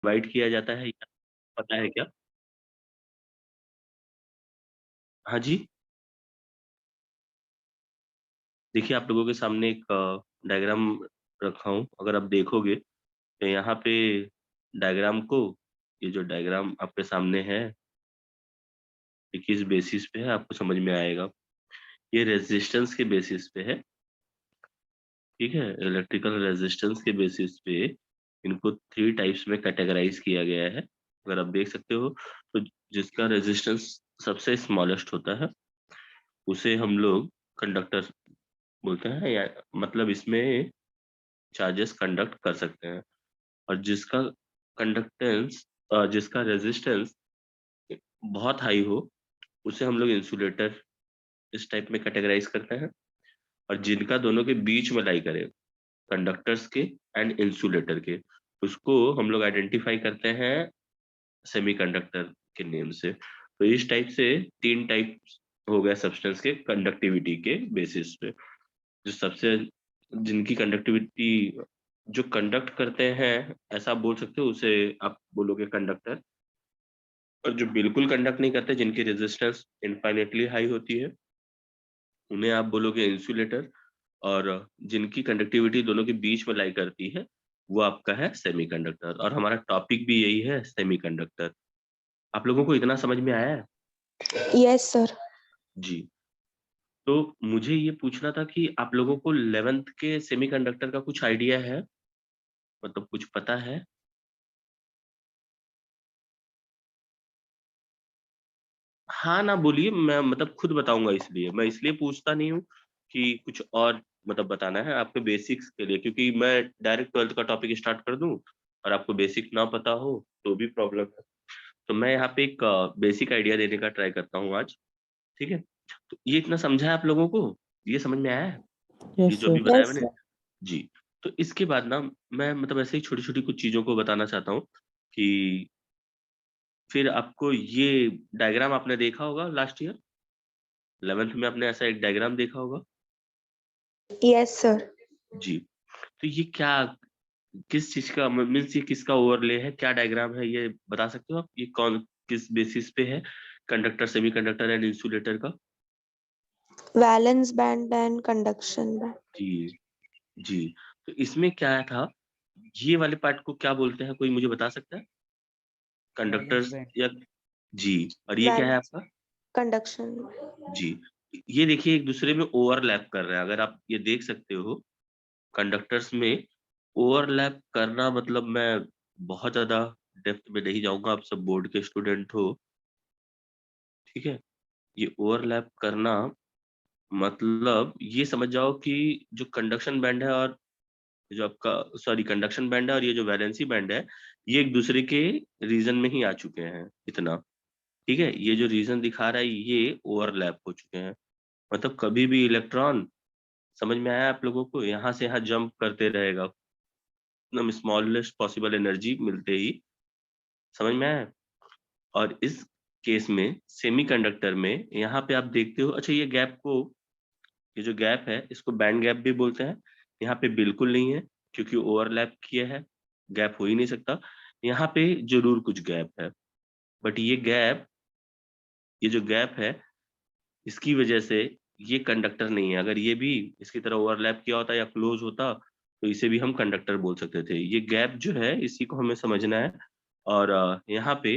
Divide किया जाता है, या पता है क्या? हाँ जी। देखिए, आप लोगों के सामने एक डायग्राम रखा हूँ, अगर आप देखोगे तो यहाँ पे डायग्राम को, ये जो डायग्राम आपके सामने है, ये किस बेसिस पे है आपको समझ में आएगा। ये रेजिस्टेंस के बेसिस पे है, ठीक है? इलेक्ट्रिकल रेजिस्टेंस के बेसिस पे इनको 3 टाइप्स में कैटेगराइज़ किया गया है। अगर आप देख सकते हो, तो जिसका रेजिस्टेंस सबसे स्मॉलेस्ट होता है, उसे हम लोग कंडक्टर बोलते हैं, या मतलब इसमें चार्जेस कंडक्ट कर सकते हैं। और जिसका रेजिस्टेंस बहुत हाई हो, उसे हम लोग इंसुलेटर इस टाइप में कैटेगराइज़ करते हैं। और जिनका दोनों के बीच में लाई करे, कंडक्टर्स के एंड इंसुलेटर के, उसको हम लोग आइडेंटिफाई करते हैं सेमीकंडक्टर के नेम से। तो इस टाइप से 3 टाइप्स हो गए सब्सटेंस के कंडक्टिविटी के बेसिस पे। जो सबसे जिनकी कंडक्टिविटी, जो कंडक्ट करते हैं, ऐसा आप बोल सकते हो, उसे आप बोलोगे कंडक्टर। और जो बिल्कुल कंडक्ट नहीं करते, जिनकी रेजिस्टेंस इनफाइनाइटली हाई होती है, उन्हें आप बोलोगे इंसुलेटर। और जिनकी कंडक्टिविटी दोनों के बीच में लाई करती है, वो आपका है सेमीकंडक्टर। और हमारा टॉपिक भी यही है, सेमीकंडक्टर। आप लोगों को इतना समझ में आया है? Yes sir. जी। तो मुझे ये पूछना था कि आप लोगों को 11th के सेमीकंडक्टर का कुछ आइडिया है? मतलब कुछ पता है? हाँ ना बोलिए, मैं मतलब खुद बताऊँगा इसलिए। मैं इसलिए पूछता नहीं हूँ कि कुछ और मतलब बताना है, आपके बेसिक्स के लिए, क्योंकि मैं डायरेक्ट 12th का टॉपिक स्टार्ट कर दूँ और आपको बेसिक ना पता हो, तो भी प्रॉब्लम है। तो मैं यहाँ पे एक बेसिक आइडिया देने का ट्राई करता हूँ आज, ठीक है? तो ये इतना समझा है आप लोगों को? ये समझ में आया है? ये यस जो सर। अभी बताया यस मैंने? सर। जी। तो इसके बाद ना मैं मतलब ऐसे ही छोटी-छोटी कुछ चीज़ों को बताना चाहता हूँ कि फिर आपको ये डायग्राम आपने देखा होगा लास्ट ईयर? 11th में आपने ऐसा एक डायग्राम देखा होगा? Yes sir. जी। तो ये क्या, किस चीज़ का मीन्स ये किसका ओवरले है? क्या डायग्राम है, ये बता सकते हो आप? ये कौन किस बेसिस पे है? कंडक्टर, सेमीकंडक्टर एंड इंसुलेटर का? Valence band and conduction band. जी, जी। तो इसमें क्या था? ये वाले पार्ट को क्या बोलते हैं, कोई मुझे बता सकता है? Valence conductors band. या जी, और ये क्या है वैलेंस आपका? कंडक्शन। जी। ये देखिए एक दूसरे में ओवरलैप कर रहे हैं, अगर आप ये देख सकते हो, कंडक्टर्स में ओवरलैप करना, मतलब मैं बहुत ज़्यादा डेप्थ में नहीं जाऊँगा, आप सब बोर्ड के स्टूडेंट हो, ठीक है? ये ओवरलैप करना मतलब ये समझ जाओ कि जो कंडक्शन बैंड है और जो आपका सॉरी कंडक्शन बैंड है और ये जो वैलेंसी बैंड है, ये एक दूसरे के रीजन में ही आ चुके हैं इतना, ठीक है? ये जो रीजन दिखा रहा है, ये ओवरलैप हो चुके हैं। मतलब कभी भी इलेक्ट्रॉन, समझ में आया आप लोगों को? यहाँ से यहाँ जंप करते रहेगा, एकदम स्मॉलेस्ट पॉसिबल एनर्जी मिलते ही, समझ में आया? और इस केस में सेमीकंडक्टर में यहाँ पे आप देखते हो, अच्छा ये गैप को, ये जो गैप है इसको बैंड गैप भी बोलते हैं। यहाँ पे बिल्कुल नहीं है, क्योंकि ओवरलैप किया है, गैप हो ही नहीं सकता। यहाँ पे ज़रूर कुछ गैप है, बट ये जो गैप है, इसकी वजह से ये कंडक्टर नहीं है। अगर ये भी इसकी तरह ओवरलैप किया होता या क्लोज़ होता, तो इसे भी हम कंडक्टर बोल सकते थे। ये गैप जो है, इसी को हमें समझना है। और यहाँ पे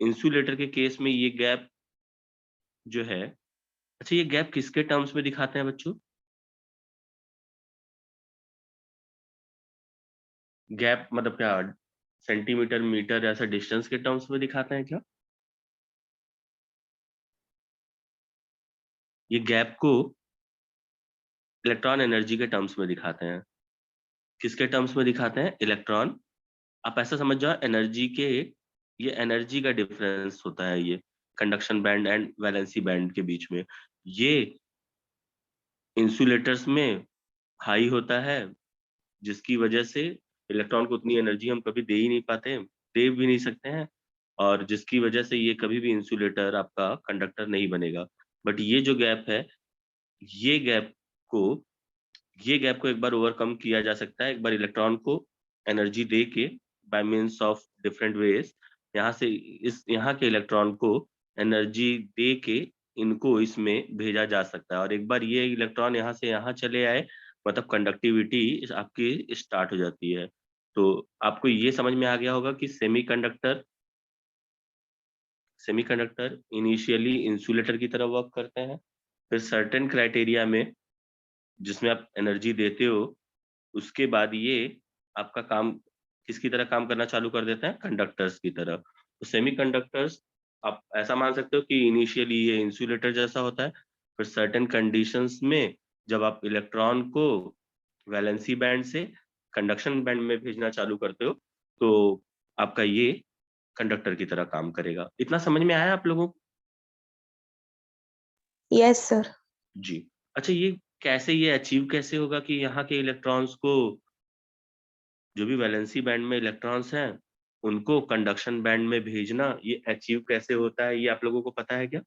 इंसुलेटर के केस में ये गैप जो है, अच्छा ये गैप किसके टर्म्स में दिखाते हैं बच्चों? गैप मतलब क्या, सेंटीमीटर, मीटर ऐसा डिस्टेंस के टर्म्स में दिखाते हैं क्या? ये गैप को इलेक्ट्रॉन एनर्जी के टर्म्स में दिखाते हैं। किसके टर्म्स में दिखाते हैं? इलेक्ट्रॉन। आप ऐसा समझ जाओ एनर्जी के, ये एनर्जी का डिफरेंस होता है ये, conduction band and valency band के बीच में। ये इंसुलेटर्स में हाई होता है, जिसकी वजह से इलेक्ट्रॉन को उतनी एनर्जी हम कभी दे ही नहीं पाते, दे भी नहीं सकते हैं, और जिसकी वजह से ये कभी भी इंसुलेटर आपका कंडक्टर नहीं बनेगा। बट ये गैप को ये गैप को एक बार ओवरकम किया जा सकता है, एक बार इलेक्ट्रॉन को एनर्जी दे के bye means of different ways यहाँ से यहाँ के इलेक्ट्रॉन को एनर्जी दे के इनको इसमें भेजा जा सकता है, और एक बार ये इलेक्ट्रॉन यहाँ से यहाँ चले आए मतलब कंडक्टिविटी आपकी स्टार्ट हो जाती है। तो आपको ये समझ में आ गया होगा कि सेमीकंडक्टर इनिशियली इंसुलेटर की तरह वर्क करते हैं, फिर सर्टेन क्राइटेरिया में जिसमें आप एनर्जी देते हो उसके बाद ये आपका काम किसकी तरह काम करना चालू कर देते हैं, कंडक्टर्स की तरह। तो सेमीकंडक्टर्स आप ऐसा मान सकते हो कि इनिशियली ये इंसुलेटर जैसा होता है, फिर सर्टेन कंडीशंस में जब आप इलेक्ट्रॉन को वैलेंसी बैंड से कंडक्शन बैंड में भेजना चालू करते हो तो आपका ये कंडक्टर की तरह काम करेगा। इतना समझ में आया आप लोगों को? Yes, sir. जी। अच्छा, ये कैसे ये अचीव कैसे होगा कि यहाँ के इलेक्ट्रॉन्स को, जो भी वैलेंसी बैंड में इलेक्ट्रॉन्स हैं, उनको कंडक्शन बैंड में भेजना, ये अचीव कैसे होता है, ये आप लोगों को पता है क्या?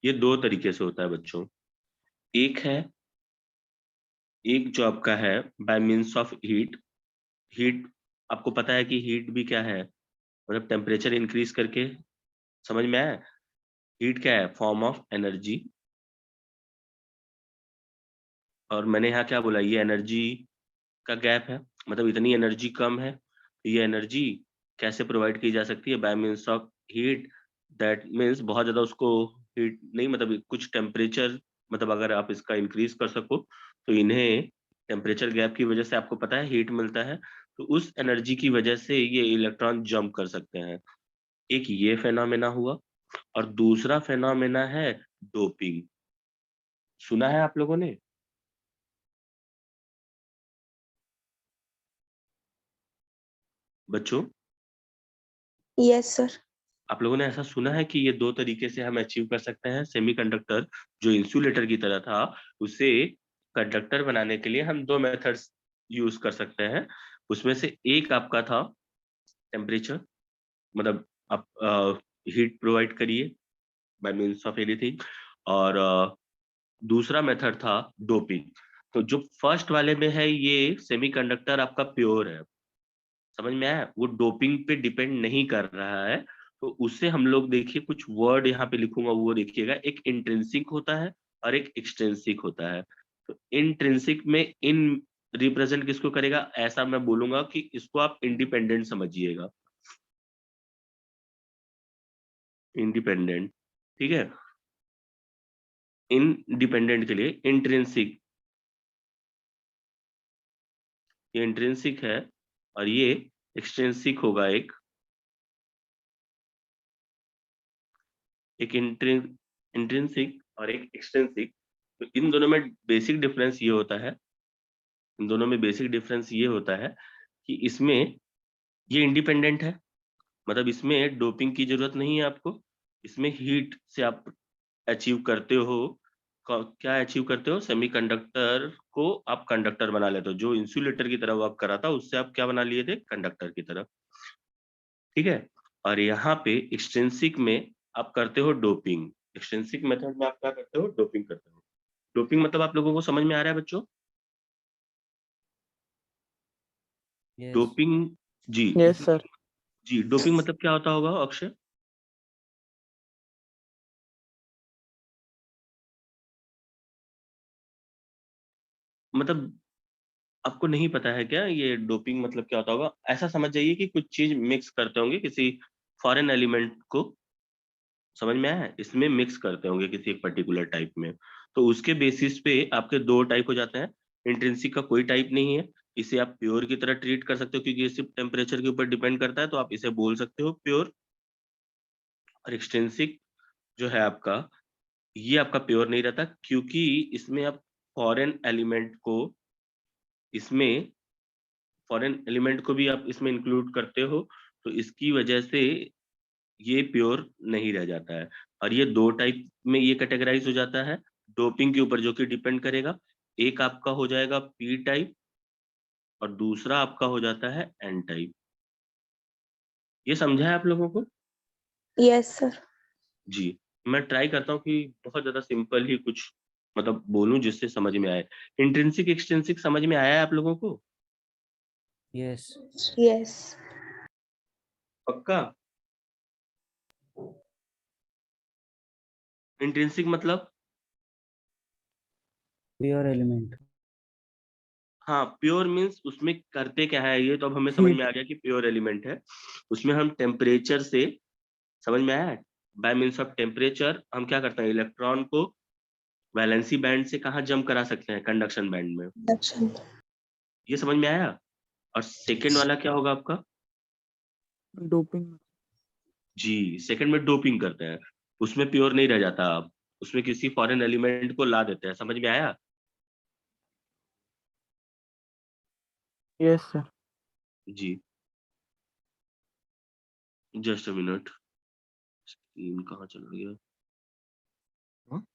ये 2 तरीके से होता है बच्चों। एक जो आपका है bye means of heat. Heat आपको पता है कि हीट भी क्या है? मतलब टेम्परेचर इंक्रीज करके, समझ में आया? हीट क्या है? Form of energy. और मैंने यहाँ क्या बोला, ये एनर्जी का गैप है, मतलब इतनी एनर्जी कम है, तो ये एनर्जी कैसे प्रोवाइड की जा सकती है? Bye means of heat. That means बहुत ज़्यादा उसको हीट नहीं, मतलब कुछ टेम्परेचर, मतलब अगर आप इसका इंक्रीज कर सको तो इन्हें टेम्परेचर गैप की वजह से आपको पता है हीट मिलता है, तो उस एनर्जी की वजह से ये इलेक्ट्रॉन जंप कर सकते हैं। एक ये फेनोमेना हुआ, और दूसरा फेनोमेना है डोपिंग। सुना है आप लोगों ने? बच्चों, Yes, sir. आप लोगों ने ऐसा सुना है कि ये 2 तरीके से हम अचीव कर सकते हैं? सेमीकंडक्टर जो इंसुलेटर की तरह था, उसे कंडक्टर बनाने के लिए हम 2 मेथड्स यूज़ कर सकते हैं। उसमें से एक आपका था टेम्परेचर, मतलब आप हीट प्रोवाइड करिए बाय मीन्स ऑफ एनीथिंग, और दूसरा मेथड था डोपिंग। तो जो फर्स्ट वाले में है ये सेमीकंडक्टर आपका प्योर है, समझ में आया? वो डोपिंग पे डिपेंड नहीं कर रहा है। तो उससे हम लोग देखिए कुछ वर्ड यहाँ पे लिखूंगा, वो देखिएगा। एक इंट्रिंसिक होता है और एक एक्सट्रिंसिक होता है। तो इंट्रिंसिक में इन रिप्रेजेंट किसको करेगा, ऐसा मैं बोलूंगा कि इसको आप इंडिपेंडेंट समझिएगा, इंडिपेंडेंट, ठीक है? इंडिपेंडेंट के लिए इंट्रिंसिक, ये इंट्रिंसिक है, और ये एक्सट्रिंसिक होगा। एक इंट्रिंसिक और एक एक्सट्रिंसिक। तो इन दोनों में बेसिक डिफरेंस ये होता है, इन दोनों में बेसिक डिफरेंस ये होता है कि इसमें ये इंडिपेंडेंट है, मतलब इसमें डोपिंग की जरूरत नहीं है आपको। इसमें हीट से आप अचीव करते हो, क्या अचीव करते हो? सेमीकंडक्टर को आप कंडक्टर बना लेते हो। जो इंसुलेटर की तरह वर्क कर रहा था उससे आप क्या बना लिए थे? कंडक्टर की तरह, ठीक है? और यहाँ पे एक्सट्रिंसिक में आप करते हो डोपिंग। एक्सट्रिंसिक मेथड में आप क्या करते हो? डोपिंग करते हो। डोपिंग मतलब आप लोगों को समझ में आ रहा है बच्चों? Yes. डोपिंग, जी। Yes sir. जी, डोपिंग मतलब क्या होता होगा अक्षय? मतलब आपको नहीं पता है क्या ये डोपिंग मतलब क्या होता होगा? ऐसा समझ जाइए कि कुछ चीज मिक्स करते होंगे किसी फॉरेन एलिमेंट को, समझ में आया? इसमें मिक्स करते होंगे किसी एक पर्टिकुलर टाइप में, तो उसके बेसिस पे आपके 2 टाइप हो जाते हैं। इंट्रिंसिक का कोई टाइप नहीं है, इसे आप प्योर की तरह ट्रीट कर सकते हो क्योंकि ये सिर्फ टेम्परेचर के ऊपर डिपेंड करता है, तो आप इसे बोल सकते हो प्योर। और एक्सट्रिंसिक जो है आपका, ये आपका प्योर नहीं रहता क्योंकि इसमें आप फॉरेन एलिमेंट को इसमें फॉरेन एलिमेंट को भी आप इसमें इंक्लूड करते हो, तो इसकी वजह से ये प्योर नहीं रह जाता है। और ये 2 टाइप में ये कैटेगराइज हो जाता है डोपिंग के ऊपर, जो कि डिपेंड करेगा। एक आपका हो जाएगा पी टाइप और दूसरा आपका हो जाता है एन टाइप। ये समझा है आप लोगों को? Yes, sir. जी। मैं ट्राई करता हूँ कि बहुत ज़्यादा सिंपल ही कुछ मतलब बोलूं जिससे समझ में आए। इंट्रिंसिक एक्सट्रिंसिक समझ में आया है आप लोगों को? Yes. Yes. पक्का? इंट्रिंसिक मतलब? Pure element. हाँ, प्योर मीन्स उसमें करते क्या है, ये तो अब हमें समझ में आ गया कि प्योर एलिमेंट है। उसमें हम टेम्परेचर से, समझ में आया है? बाय मीन्स ऑफ टेम्परेचर हम क्या करते हैं, इलेक्ट्रॉन को वैलेंसी बैंड से कहाँ जंप करा सकते हैं, कंडक्शन बैंड में। Induction. ये समझ में आया? और सेकंड वाला क्या होगा आपका? डोपिंग। जी, सेकंड में डोपिंग करते हैं। उसमें प्योर नहीं रह जाता आप, उसमें किसी फॉरेन एलिमेंट को ला देते हैं। समझ में आया? Yes sir. जी, जस्ट अ मिनट, स्क्रीन कहाँ चला गया? हाँ?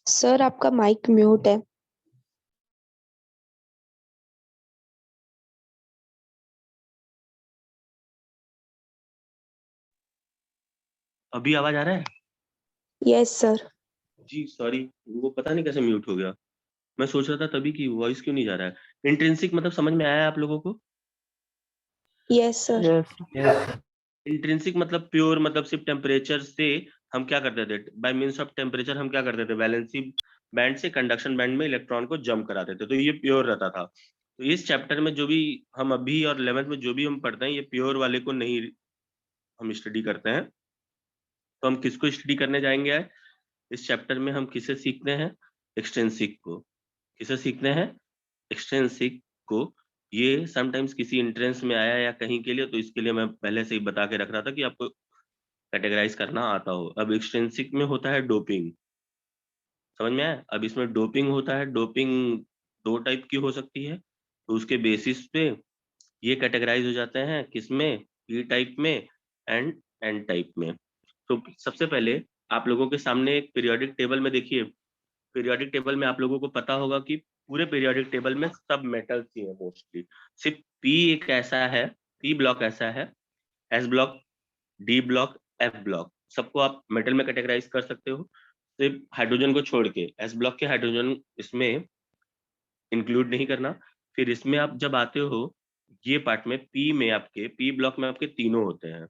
सर आपका माइक म्यूट है। अभी आवाज आ रहा है? Yes sir. जी सॉरी, वो पता नहीं कैसे म्यूट हो गया। मैं सोच रहा था तभी कि वॉइस क्यों नहीं जा रहा है। इंट्रिंसिक मतलब समझ में आया आप लोगों को? Yes sir. Yes. Yes. Intrinsic मतलब प्योर, मतलब सिर्फ टेम्परेचर से हम क्या करते थे, बाय मीन्स ऑफ टेम्परेचर हम क्या करते थे, वैलेंसी बैंड से कंडक्शन बैंड में इलेक्ट्रॉन को जंप कराते थे, तो ये प्योर रहता था। तो इस चैप्टर में जो भी हम अभी और 11th में जो भी हम पढ़ते हैं, ये प्योर वाले को नहीं हम स्टडी करते हैं। तो हम किसको स्टडी करने जाएंगे आज? इस चैप्टर में हम किसे सीखते हैं? एक्सटेंसिक को। किसे सीखते हैं? एक्सटेंसिक को। ये समटाइम्स किसी एंट्रेंस में आया या कहीं के लिए, तो इसके लिए मैं पहले से ही बता के रख रहा था कि आपको कैटेगराइज करना आता हो। अब एक्सटेंसिक में होता है डोपिंग, समझ में आया? अब इसमें डोपिंग होता है। डोपिंग दो टाइप की हो सकती है, तो उसके बेसिस पे ये कैटेगराइज हो जाते हैं किसमें, पी टाइप में एंड एन टाइप में। तो सबसे पहले आप लोगों के सामने एक पीरियोडिक टेबल में देखिए, पीरियोडिक टेबल में आप लोगों को पता होगा कि पूरे पीरियोडिक टेबल में सब मेटल्स ही है मोस्टली। सिर्फ पी एक ऐसा है, पी ब्लॉक ऐसा है, S block, D block, F block, सबको आप मेटल में कैटेगराइज कर सकते हो, सिर्फ हाइड्रोजन को छोड़ के। एस ब्लॉक के हाइड्रोजन इसमें इंक्लूड नहीं करना। फिर इसमें आप जब आते हो ये पार्ट में, पी में आपके, पी ब्लॉक में आपके तीनों होते हैं।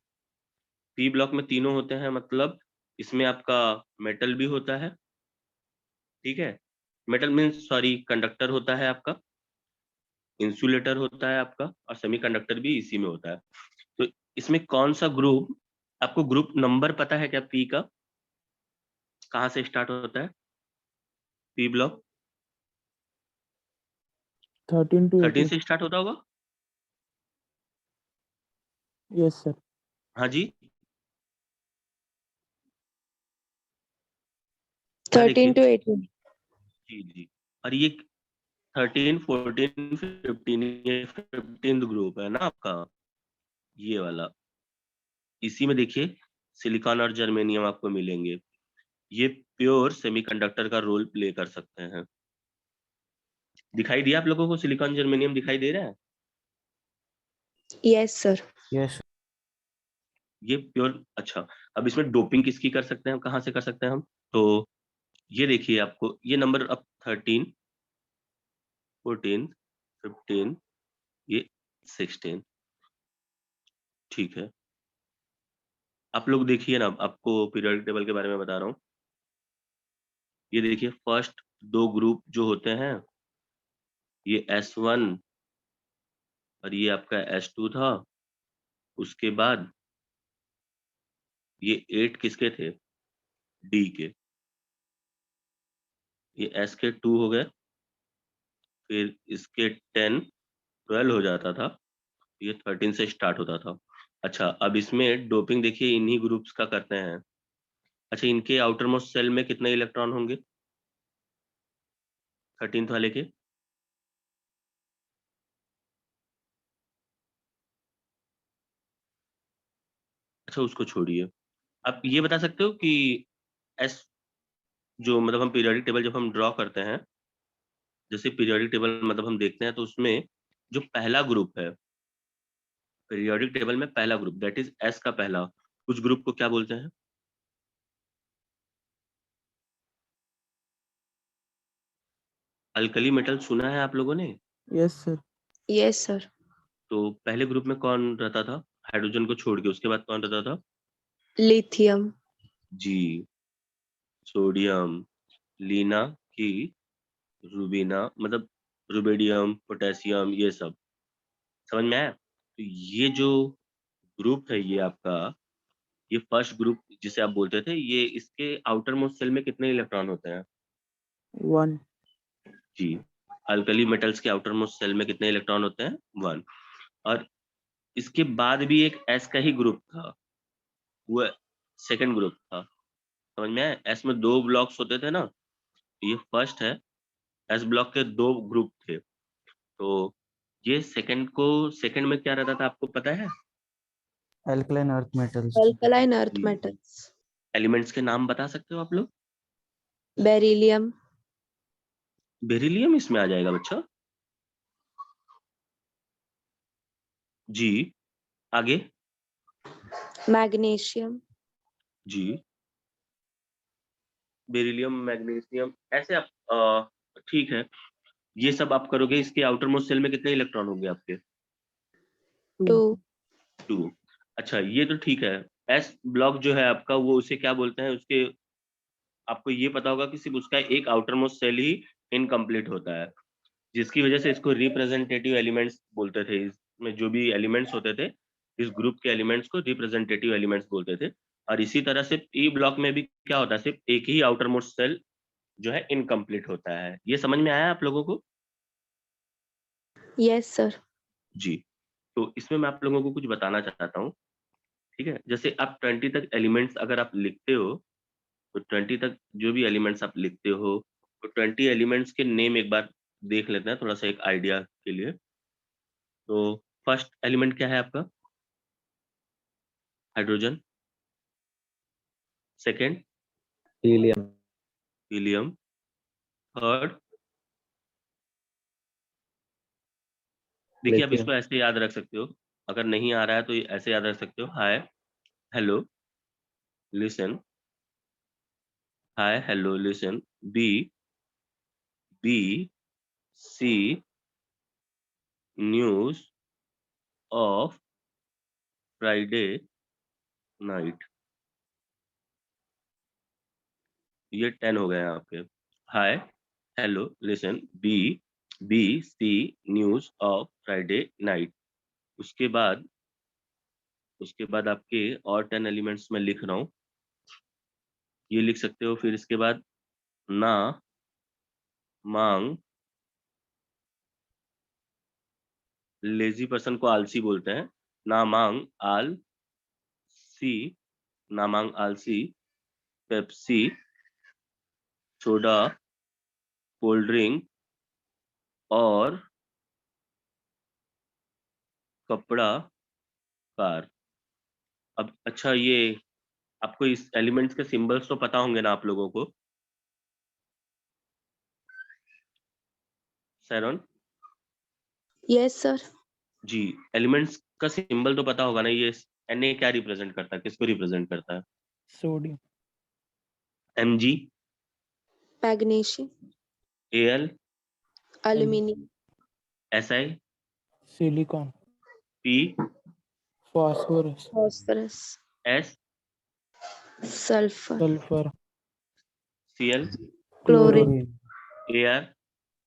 पी ब्लॉक में तीनों होते हैं मतलब इसमें आपका मेटल भी होता है, ठीक है? मेटल मीन्स सॉरी, कंडक्टर होता है आपका, इंसुलेटर होता है आपका, और सेमीकंडक्टर भी इसी में होता है। तो इसमें कौन सा ग्रुप, आपको ग्रुप नंबर पता है क्या? पी का कहाँ से स्टार्ट होता है? P block 13 to 13 18। से स्टार्ट होता होगा। Yes sir. हाँ जी, क्या 13 देखिए? to 18। जी जी। और ये 13, 14, 15, ये 15th ग्रुप है ना आपका, ये वाला। इसी में देखिए सिलिकॉन और जर्मेनियम आपको मिलेंगे। ये प्योर सेमीकंडक्टर का रोल प्ले कर सकते हैं। दिखाई दिया आप लोगों को? सिलिकॉन जर्मेनियम दिखाई दे रहा है? Yes sir. Yes. ये प्योर। अच्छा, अब इसमें डोपिंग किसकी कर सकते हैं हम, कहाँ से कर सकते हैं हम? तो ये देखिए आपको ये नंबर अब 13, 14, 15, ये 16, ठीक है। आप लोग देखिए ना, आपको पीरियोडिक टेबल के बारे में बता रहा हूँ। ये देखिए फर्स्ट 2 ग्रुप जो होते हैं, ये S1 और ये आपका S2 था। उसके बाद ये 8 किसके थे? D के। ये S के 2 हो गए, फिर इसके 10, 12 हो जाता था, ये 13 से स्टार्ट होता था। अच्छा, अब इसमें डोपिंग देखिए इन्हीं ग्रुप्स का करते हैं। अच्छा, इनके आउटर मोस्ट सेल में कितने इलेक्ट्रॉन होंगे 13th वाले के? अच्छा, उसको छोड़िए। आप ये बता सकते हो कि एस जो मतलब हम पीरियोडिक टेबल जब हम ड्रॉ करते हैं, जैसे पीरियोडिक टेबल मतलब हम देखते हैं, तो उसमें जो पहला ग्रुप है पीरियोडिक टेबल में, पहला ग्रुप दैट इज एस का पहला, उस ग्रुप को क्या बोलते हैं? अल्कली मेटल सुना है आप लोगों ने? Yes, sir. Yes, sir. तो पहले ग्रुप में कौन रहता था हाइड्रोजन को छोड़ के? उसके बाद कौन रहता था? Lithium. जी, सोडियम, लीना की, रूबीना, मतलब रुबिडियम, पोटेशियम, ये सब समझ में आया? तो ये जो ग्रुप है ये आपका, ये फर्स्ट ग्रुप जिसे आप बोलते थे, ये इसके आउटर मोस्ट सेल में कितने इलेक्ट्रॉन होते हैं? 1. जी, अल्कली मेटल्स के आउटर मोस्ट सेल में कितने इलेक्ट्रॉन होते हैं? 1। और इसके बाद भी एक एस का ही ग्रुप था, वो सेकंड ग्रुप था, समझ में आया? एस में 2 ब्लॉक्स होते थे ना, ये फर्स्ट है, एस ब्लॉक के 2 ग्रुप थे। तो ये सेकंड में क्या रहता था आपको पता है? Alkaline earth metals. Alkaline earth जी, metals. एलिमेंट्स के नाम बता सकते हो आप लोग? Beryllium. बेरिलियम इसमें आ जाएगा बच्चा। जी, आगे। Magnesium. जी, बेरिलियम, मैग्नीशियम, ऐसे आप ठीक है, ये सब आप करोगे। इसके आउटर मोस्ट सेल में कितने इलेक्ट्रॉन होंगे आपके? 2. 2. 2। अच्छा, ये तो ठीक है। एस ब्लॉक जो है आपका, वो उसे क्या बोलते हैं? उसके आपको ये पता होगा कि सिर्फ उसका एक आउटर मोस्ट सेल ही इनकम्प्लीट होता है, जिसकी वजह से इसको रिप्रेजेंटेटिव एलिमेंट्स बोलते थे। इसमें जो भी एलिमेंट्स होते थे, इस ग्रुप के एलिमेंट्स को रिप्रेजेंटेटिव एलिमेंट्स बोलते थे। और इसी तरह से ई ब्लॉक में भी क्या होता है, सिर्फ एक ही आउटर मोस्ट सेल जो है इनकम्प्लीट होता है। ये समझ में आया आप लोगों को? Yes, sir. जी, तो इसमें मैं आप लोगों को कुछ बताना चाहता हूँ, ठीक है? जैसे आप 20 तक एलिमेंट्स अगर आप लिखते हो, तो 20 तक जो भी एलिमेंट्स आप लिखते हो, तो 20 एलिमेंट्स के नेम एक बार देख लेते हैं, थोड़ा-सा एक आइडिया के लिए। तो फर्स्ट एलिमेंट क्या है आपका? Hydrogen. Second helium. Helium. Third, देखिए आप लिथियम। इसको ऐसे याद रख सकते हो, अगर नहीं आ रहा है तो ये ऐसे याद रख सकते हो। Hi, hello, listen. Hi, hello, listen. B, B, C, news of Friday night. ये 10 हो गए आपके। Hi, hello, listen, B, B, C, news of Friday night. उसके बाद आपके और 10 एलिमेंट्स मैं लिख रहा हूँ, ये लिख सकते हो। फिर इसके बाद ना, मांग, लेजी पर्सन को आलसी बोलते हैं, ना मांग आल सी, ना मांग आलसी, पेप्सी, सोडा, कोल्ड ड्रिंक और कपड़ा, कार। अब अच्छा, ये आपको इस एलिमेंट्स के सिंबल्स तो पता होंगे ना आप लोगों को? सैरन? Yes, sir. जी, एलिमेंट्स का सिंबल तो पता होगा ना, ये Na क्या रिप्रेजेंट करता है, किसको रिप्रेजेंट करता है? Sodium. Mg, Magnesium. Al, Aluminium. Si, Silicon. P, phosphorus, phosphorus, S, sulfur, sulfur, Cl, chlorine, Ar,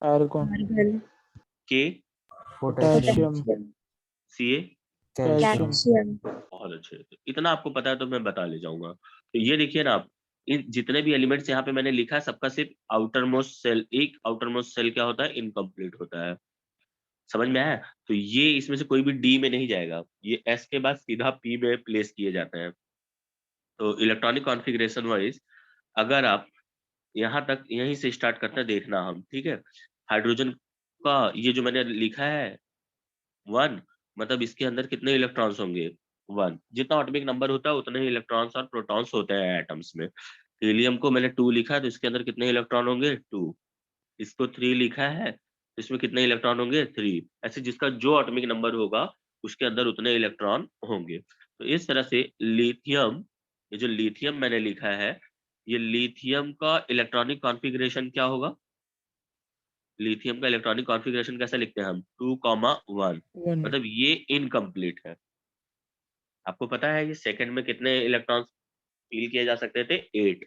argon, argon, K, potassium, potassium, Ca। calcium, calcium, बहुत अच्छे। तो इतना आपको पता है तो मैं बता ले जाऊंगा। तो ये देखिए ना आप, इन जितने भी एलिमेंट्स यहाँ पे मैंने लिखा है सबका सिर्फ आउटर मोस्ट सेल, एक आउटर मोस्ट सेल क्या होता है, इनकम्प्लीट होता है। समझ में आया? तो ये इसमें से कोई भी डी में नहीं जाएगा, ये एस के बाद सीधा पी में प्लेस किए जाते हैं। तो इलेक्ट्रॉनिक कॉन्फ़िगरेशन वाइज अगर आप यहाँ तक यहीं से स्टार्ट करते हैं देखना हम, ठीक है? हाइड्रोजन का ये जो मैंने लिखा है 1, मतलब इसके अंदर कितने इलेक्ट्रॉन्स होंगे? 1। जितना एटॉमिक नंबर होता है उतने ही इलेक्ट्रॉन्स और प्रोटॉन्स होते हैं एटम्स में। हीलियम को मैंने 2 लिखा है तो इसके अंदर कितने इलेक्ट्रॉन होंगे? 2। इसको 3 लिखा है तो इसमें कितने इलेक्ट्रॉन होंगे? 3। ऐसे जिसका जो एटॉमिक नंबर होगा उसके अंदर उतने इलेक्ट्रॉन होंगे। तो इस तरह से लिथियम, ये जो लिथियम मैंने लिखा है, ये लिथियम का इलेक्ट्रॉनिक कॉन्फ़िगरेशन क्या होगा? लिथियम का इलेक्ट्रॉनिक कॉन्फ़िगरेशन कैसे लिखते हैं हम? 2,1, 1, मतलब ये इनकम्प्लीट है। आपको पता है ये सेकंड में कितने इलेक्ट्रॉन्स फील किए जा सकते थे? 8,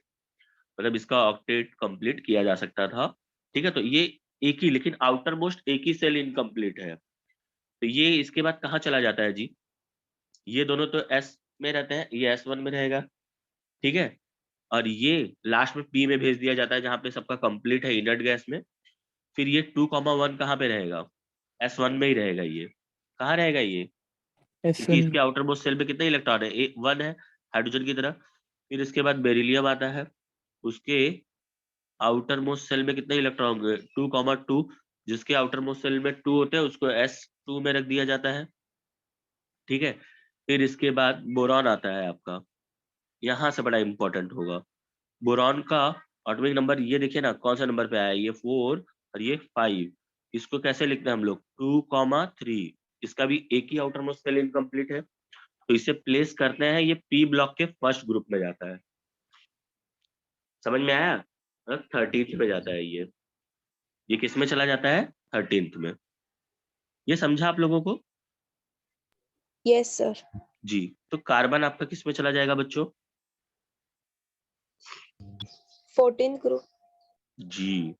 मतलब इसका ऑक्टेट कंप्लीट किया जा सकता था। ठीक है? तो ये एक ही, लेकिन आउटर मोस्ट एक ही सेल इनकम्प्लीट है। तो ये इसके बाद कहाँ चला जाता है जी? ये दोनों तो एस में रहते हैं, ये S1 में रहेगा, ठीक है? और ये लास्ट में पी में भेज दिया जाता है जहाँ पे सबका कंप्लीट है इनर्ट गैस में। फिर ये 2,1 कहाँ पे रहेगा? S1 में ही रहेगा ये। कहाँ रहेगा ये? क्योंकि SN, इसके आउटर मोस्ट सेल में कितने इलेक्ट्रॉन है? 1 है, हाइड्रोजन की तरह। फिर इसके बाद बेरिलियम आता है, उसके आउटर मोस्ट सेल में कितने इलेक्ट्रॉन होंगे? 2,2। जिसके आउटर मोस्ट सेल में 2 होते हैं उसको S2 में रख दिया जाता है, ठीक है? फिर इसके बाद बोरॉन आता है आपका, यहाँ से बड़ा इंपॉर्टेंट होगा। बोरॉन का एटॉमिक नंबर ये देखिए ना, कौन सा नंबर पे आया है? ये 4 और ये 5। इसको कैसे लिखते हैं हम लोग? 2,3। इसका भी एक ही आउटर मोस्ट सेल इनकम्प्लीट है, तो इसे प्लेस करते हैं, ये पी ब्लॉक के फर्स्ट ग्रुप में जाता है। समझ में आया? 13th में जाता है ये किस में चला जाता है? 13th में। ये समझा आप लोगों को? yes sir, जी। तो कार्बन आपका किस में चला जाएगा बच्चों? 14th group, जी।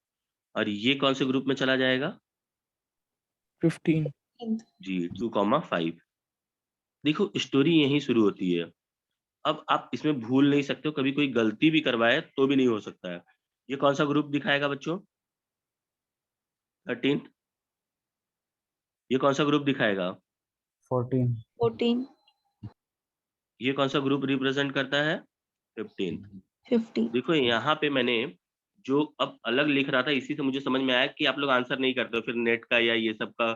और ये कौन से ग्रुप में चला जाएगा? 15, जी, 2,5। देखो स्टोरी यहीं शुरू होती है। अब आप इसमें भूल नहीं सकते हो, कभी कोई गलती भी करवाए तो भी नहीं हो सकता है। ये कौन सा ग्रुप दिखाएगा बच्चों? 13th। ये कौन सा ग्रुप दिखाएगा? 14. 14, ये कौन सा ग्रुप रिप्रेजेंट करता है? 15th। 15, देखो यहाँ पे मैंने जो अब अलग लिख रहा था, इसी से मुझे समझ में आया कि आप लोग आंसर नहीं करते हो, फिर नेट का या ये सब का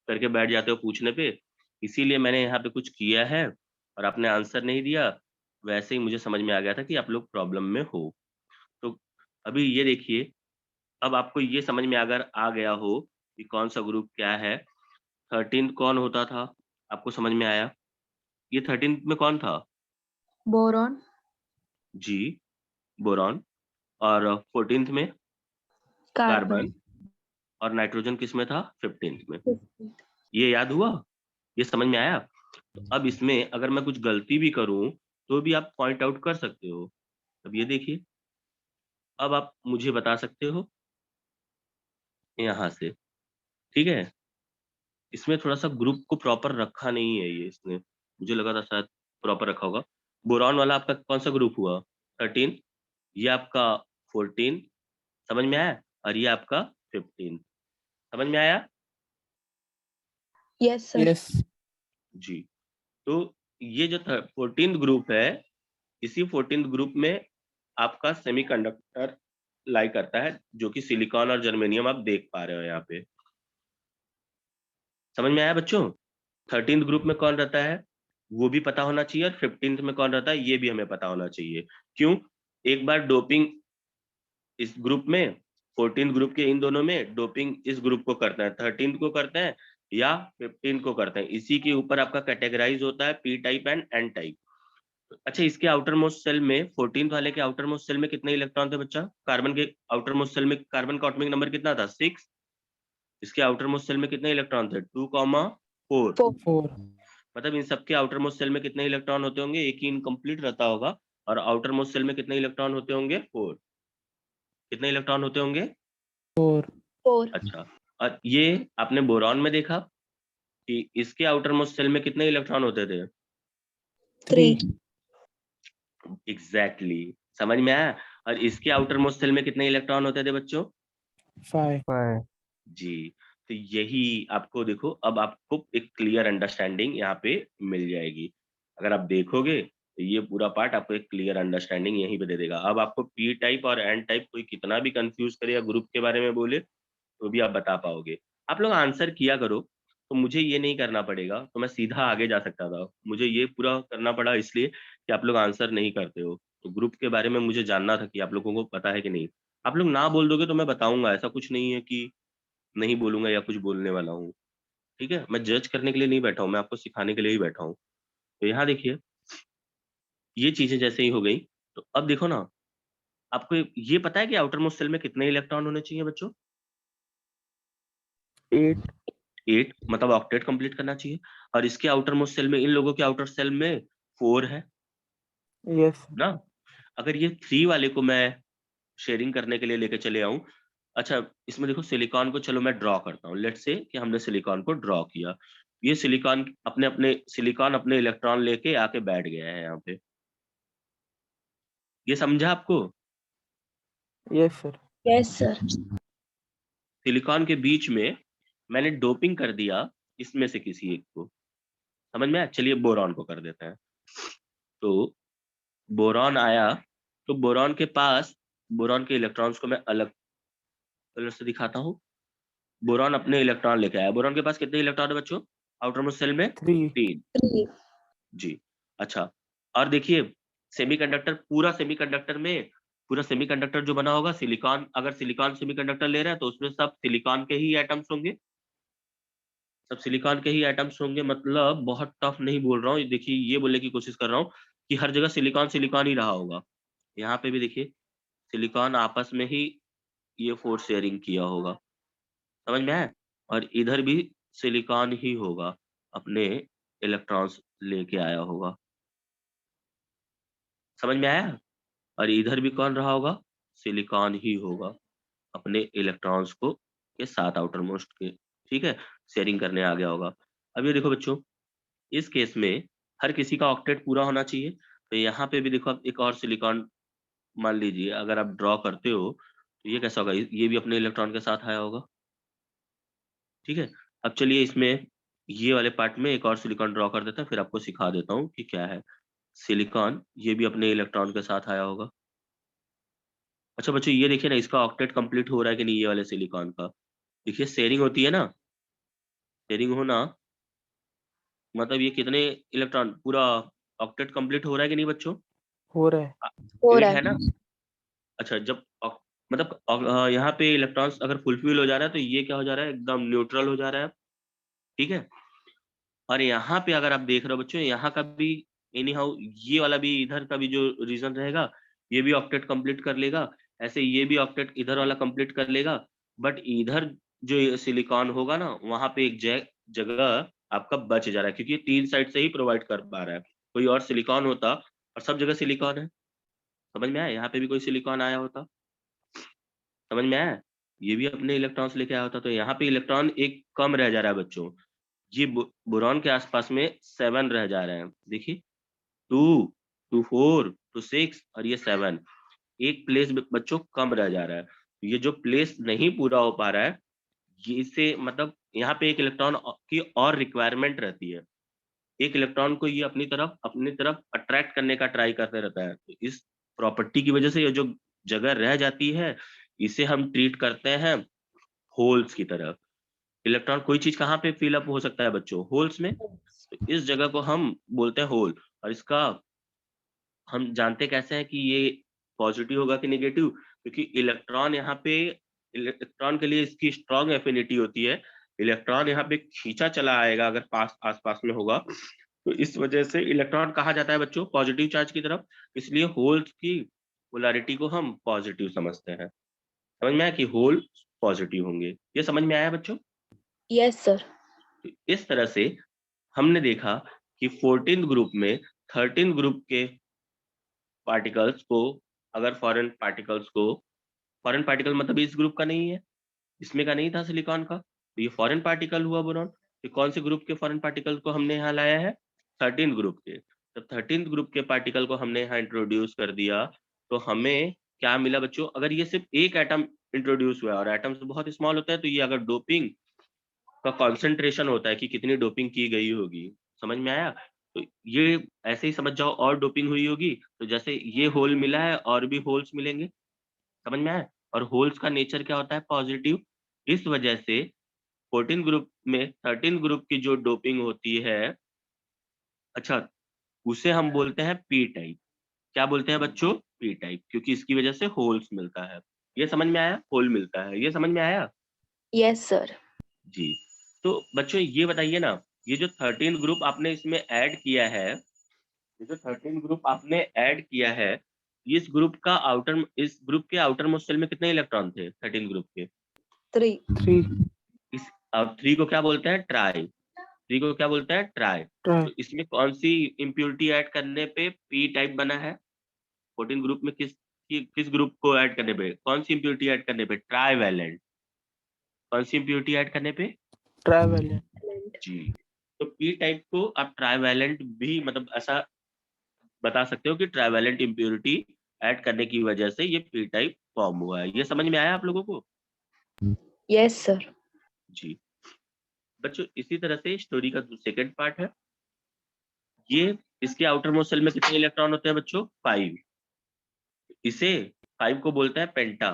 करके बैठ जाते हो पूछने पे। इसीलिए मैंने यहाँ पे कुछ किया है और आपने आंसर नहीं दिया। वैसे ही मुझे समझ में आ गया था कि आप लोग प्रॉब्लम में हो। तो अभी ये देखिए, अब आपको ये समझ में अगर आ गया हो कि कौन सा ग्रुप क्या है, 13th कौन होता था, आपको समझ में आया? ये 13th में कौन था? boron, जी, बोरॉन। और 14th में carbon, कार्बन। और नाइट्रोजन किस में था? 15th में। 15th, ये याद हुआ? ये समझ में आया? तो अब इसमें अगर मैं कुछ गलती भी करूं तो भी आप पॉइंट आउट कर सकते हो। अब ये देखिए, अब आप मुझे बता सकते हो यहाँ से, ठीक है? इसमें थोड़ा-सा ग्रुप को प्रॉपर रखा नहीं है ये इसने, मुझे लगा था शायद प्रॉपर रखा होगा। बोरॉन वाला आपका कौन-सा ग्रुप हुआ? 13, ये आपका 14, समझ में आया? और ये आपका 15, समझ में आया? yes sir, yes, जी। तो ये जो 14th ग्रुप है, इसी 14th ग्रुप में आपका सेमीकंडक्टर लाई करता है, जो कि सिलिकॉन और जर्मेनियम आप देख पा रहे हो यहाँ पे। समझ में आया बच्चों? 13th ग्रुप में कौन रहता है, वो भी पता होना चाहिए, और 15th में कौन रहता है, ये भी हमें पता होना चाहिए। क्यों? एक बार डोपिंग इस ग्रुप में, 14th ग्रुप के इन दोनों में डोपिंग इस ग्रुप को करते हैं, 13th को करते हैं या 15th को करते हैं। इसी के ऊपर आपका कैटेगराइज होता है P type and N type. अच्छा, इसके आउटर मोस्ट सेल में, 14th वाले के आउटर मोस्ट सेल में कितने इलेक्ट्रॉन थे बच्चा? कार्बन के आउटर मोस्ट सेल में कार्बन का एटॉमिक नंबर कितना था? 6। इसके आउटर मोस्ट सेल में कितने इलेक्ट्रॉन थे? 2,4। 4, 4, मतलब इन सबके आउटर मोस्ट सेल में कितने इलेक्ट्रॉन होते होंगे? एक ही इनकम्प्लीट रहता होगा, और आउटर मोस्ट सेल में कितने इलेक्ट्रॉन होते होंगे? 4। कितने इलेक्ट्रॉन होते होंगे? 4, 4, अच्छा, और ये आपने बोरॉन में देखा कि इसके आउटर मोस्ट सेल में कितने इलेक्ट्रॉन होते थे? 3, एग्जैक्टली, समझ में आया? और इसके आउटर मोस्ट सेल में कितने इलेक्ट्रॉन होते थे बच्चों? 5, 5, जी, तो यही आपको देखो, अब आपको एक क्लियर अंडरस्टैंडिंग यहाँ पे मिल जाएगी। अगर आप देखोगे तो ये पूरा पार्ट आपको एक क्लियर अंडरस्टैंडिंग यहीं पे दे देगा। अब आपको पी टाइप और एन टाइप कोई कितना भी कंफ्यूज करे या ग्रुप के बारे में बोले, तो भी आप बता पाओगे। आप लोग आंसर किया करो, तो मुझे ये नहीं करना पड़ेगा, तो मैं सीधा आगे जा सकता था। मुझे ये पूरा करना पड़ा इसलिए कि आप लोग आंसर नहीं करते हो। तो ग्रुप के बारे में मुझे जानना था कि आप लोगों को पता है कि नहीं। आप लोग ना बोल दोगे तो मैं बताऊँगा, ऐसा कुछ नहीं है कि नहीं बोलूँगा या कुछ बोलने वाला हूँ, ठीक है? मैं जज करने के लिए नहीं बैठा हूँ, मैं आपको सिखाने के लिए ही बैठा हूँ। तो यहाँ देखिए, ये चीज़ें जैसे ही हो गई, तो अब देखो ना, आपको ये पता है कि आउटर मोस्ट सेल में कितने इलेक्ट्रॉन होने चाहिए बच्चों? 8, 8, मतलब ऑक्टेट कंप्लीट करना चाहिए, और इसके आउटर मोस्ट सेल में, इन लोगों के आउटर सेल में 4 है yes, ना? अगर ये 3 वाले को मैं शेयरिंग करने के लिए लेके चले आऊँ, अच्छा इसमें देखो सिलिकॉन को चलो मैं ड्रॉ करता हूँ। लेट्स से कि हमने सिलिकॉन को ड्रॉ किया। ये सिलिकॉन अपने इलेक्ट्रॉन लेके आके बैठ गया है यहाँ पे। ये समझा आपको? yes sir, yes sir, silicon के बीच में मैंने डोपिंग कर दिया इसमें से किसी एक को। समझ में आया? चलिए बोरॉन को कर देते हैं। तो बोरॉन आया, तो बोरॉन के इलेक्ट्रॉन्स को मैं अलग कलर से दिखाता हूँ। बोरॉन अपने इलेक्ट्रॉन लेके आया। बोरॉन के पास कितने इलेक्ट्रॉन है बच्चों? आउटर मोस्ट सेल में 3, 3। 3, जी, अच्छा, और देखिए पूरा सेमीकंडक्टर जो बना होगा सिलिकॉन, अगर सिलिकॉन सेमीकंडक्टर ले रहा है तो उसमें सब सिलिकॉन के ही एटम्स होंगे। सब सिलिकॉन के ही एटम्स होंगे, मतलब बहुत टफ नहीं बोल रहा हूँ। देखिए ये बोलने की कोशिश कर रहा हूँ कि हर जगह सिलिकॉन सिलिकॉन ही रहा होगा। यहाँ पे भी देखिए सिलिकॉन आपस में ही ये फोर्स शेयरिंग किया होगा। समझ में आया? और इधर भी सिलिकॉन ही होगा, अपने इलेक्ट्रॉन्स लेके आया होगा। समझ में आया? और इधर भी कौन रहा होगा? सिलिकॉन ही होगा, अपने इलेक्ट्रॉन्स को के साथ आउटर मोस्ट के, ठीक है? शेयरिंग करने आ गया होगा। अब ये देखो बच्चों, इस केस में हर किसी का ऑक्टेट पूरा होना चाहिए। तो यहाँ पे भी देखो, आप एक और सिलिकॉन मान लीजिए, अगर आप ड्रॉ करते हो तो ये कैसा होगा? ये भी अपने इलेक्ट्रॉन के साथ आया होगा, ठीक है? अब चलिए इसमें ये वाले पार्ट में एक और सिलिकॉन ड्रॉ कर देते हैं, फिर आपको सिखा देता हूँ कि क्या है। सिलिकॉन ये भी अपने इलेक्ट्रॉन के साथ आया होगा। अच्छा बच्चों ये देखिए ना, इसका ऑक्टेट कंप्लीट हो रहा है कि नहीं, ये वाले सिलिकॉन का? देखिए शेयरिंग होती है ना, शेयरिंग होना मतलब ये कितने इलेक्ट्रॉन, पूरा ऑक्टेट कंप्लीट हो रहा है कि नहीं बच्चों? हो रहा है, 4 8 है, है ना? अच्छा, जब मतलब यहाँ पे इलेक्ट्रॉन्स अगर फुलफिल हो जा रहा है तो ये क्या हो जा रहा है? एकदम न्यूट्रल हो जा रहा है, ठीक है? और यहाँ पे अगर आप देख रहे हो बच्चों, यहाँ का भी एनी हाउ, ये वाला भी, इधर का भी जो रीजन रहेगा, ये भी ऑक्टेट कंप्लीट कर लेगा। ऐसे ये भी ऑक्टेट इधर वाला कंप्लीट कर लेगा। बट इधर जो सिलिकॉन होगा ना, वहां पे एक जगह आपका बच जा रहा है, क्योंकि ये 3 साइड से ही प्रोवाइड कर पा रहा है। कोई और सिलिकॉन होता और सब जगह सिलिकॉन है, समझ में आया? यहाँ पे भी कोई सिलिकॉन आया होता, समझ में आया? ये भी अपने इलेक्ट्रॉन्स लेके आया होता, तो यहाँ पे इलेक्ट्रॉन एक कम रह जा रहा है बच्चों। ये बोरॉन के आसपास में 7 रह जा रहे हैं। देखिए 2, 2 4, 2 6 और ये 7। एक प्लेस बच्चों कम रह जा रहा है। ये जो प्लेस नहीं पूरा हो पा रहा है, ये इससे मतलब यहाँ पे एक इलेक्ट्रॉन की और रिक्वायरमेंट रहती है। एक इलेक्ट्रॉन को ये अपनी तरफ अट्रैक्ट करने का ट्राई करते रहता है। तो इस प्रॉपर्टी की वजह से ये जो जगह रह जाती है, इसे हम ट्रीट करते हैं होल्स की तरह। इलेक्ट्रॉन कोई चीज कहाँ पे फिल अप हो सकता है बच्चों? होल्स में। तो इस जगह को हम बोलते हैं होल। और इसका हम जानते कैसे हैं कि ये पॉजिटिव होगा कि नेगेटिव? क्योंकि इलेक्ट्रॉन के लिए इसकी स्ट्रॉन्ग एफिनिटी होती है। इलेक्ट्रॉन यहाँ पे खींचा चला आएगा अगर आसपास में होगा, तो इस वजह से इलेक्ट्रॉन कहा जाता है बच्चों पॉजिटिव चार्ज की तरफ। इसलिए होल्स की पोलैरिटी को हम पॉजिटिव समझते हैं। समझ में आया कि होल पॉजिटिव होंगे? ये समझ में आया बच्चों? yes sir, तो इस तरह से हमने देखा कि 14th ग्रुप में 13 ग्रुप के पार्टिकल्स को, अगर फॉरेन पार्टिकल मतलब इस ग्रुप का नहीं है, इसमें का नहीं था सिलिकॉन का, तो ये फॉरेन पार्टिकल हुआ बोरॉन। तो कौन से ग्रुप के फॉरेन पार्टिकल को हमने यहाँ लाया है? 13 ग्रुप के। जब 13 ग्रुप के पार्टिकल को हमने यहाँ इंट्रोड्यूस कर दिया तो हमें क्या मिला बच्चों? अगर ये सिर्फ एक एटम इंट्रोड्यूस हुआ है और एटम्स बहुत स्मॉल होता है, तो ये अगर डोपिंग का कॉन्सेंट्रेशन होता है कि कितनी डोपिंग की गई होगी, समझ में आया? तो ये ऐसे ही समझ जाओ, और डोपिंग हुई होगी तो जैसे ये होल मिला है और भी होल्स मिलेंगे, समझ में आया? और होल्स का नेचर क्या होता है? पॉजिटिव। इस वजह से 14 ग्रुप में 13 ग्रुप की जो डोपिंग होती है, अच्छा, उसे हम बोलते हैं पी टाइप। क्या बोलते हैं बच्चों? पी टाइप, क्योंकि इसकी वजह से होल्स मिलता है। ये समझ में आया? होल मिलता है, ये समझ में आया? Yes, sir. जी। तो बच्चों ये बताइए ना, ये जो 13 ग्रुप आपने इसमें ऐड किया है, ये जो 13 ग्रुप आपने ऐड किया है, इस ग्रुप के आउटर मोस्ट शेल में कितने इलेक्ट्रॉन थे 13 ग्रुप के? 3. 3. इस अब 3 को क्या बोलते हैं? ट्राई। 3 को क्या बोलते हैं? ट्राई। Try. तो इसमें कौन सी इम्प्योरिटी ऐड करने पे पी टाइप बना है? 14 ग्रुप में किस ग्रुप को ऐड करने पे, कौन सी इम्प्योरिटी ऐड करने पे? ट्राईवैलेंट। कौन सी इम्प्योरिटी ऐड करने पे? Trivalent. जी। तो पी टाइप को आप ट्राईवैलेंट भी मतलब ऐसा बता सकते हो कि ट्राईवैलेंट इम्प्योरिटी ऐड करने की वजह से ये पी टाइप फॉर्म हुआ है। ये समझ में आया आप लोगों को? Yes, sir. जी। बच्चों इसी तरह से स्टोरी का जो सेकंड पार्ट है, ये इसके आउटर मोस्ट शेल में कितने इलेक्ट्रॉन होते हैं बच्चों? 5। इसे 5 को बोलते हैं पेंटा।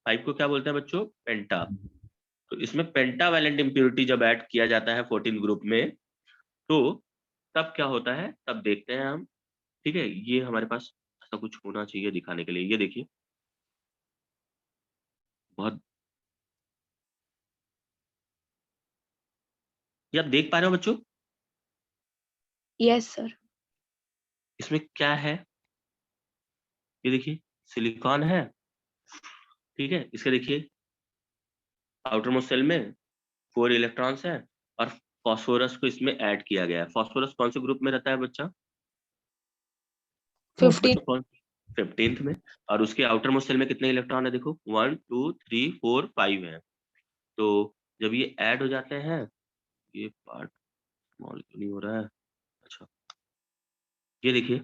5 को क्या बोलते हैं बच्चों? पेंटा। तो इसमें पेंटावैलेंट इम्प्योरिटी जब ऐड किया जाता है 14 ग्रुप में, तो तब क्या होता है, तब देखते हैं हम। ठीक है, ये हमारे पास ऐसा कुछ होना चाहिए दिखाने के लिए। ये देखिए, बहुत, ये आप देख पा रहे हो बच्चों? Yes, sir. इसमें क्या है? ये देखिए, सिलिकॉन है, ठीक है, इसके देखिए आउटर मोस्ट शेल में 4 इलेक्ट्रॉन्स हैं और फास्फोरस को इसमें ऐड किया गया है। फास्फोरस कौन से ग्रुप में रहता है बच्चा? 15. बच्चों कौन? 15th में। और उसके आउटर मोस्ट शेल में कितने इलेक्ट्रॉन है? देखो 1 2 3 4 5 है। तो जब ये ऐड हो जाते हैं, ये पार्ट स्मॉल क्यों नहीं हो रहा है? अच्छा, ये देखिए,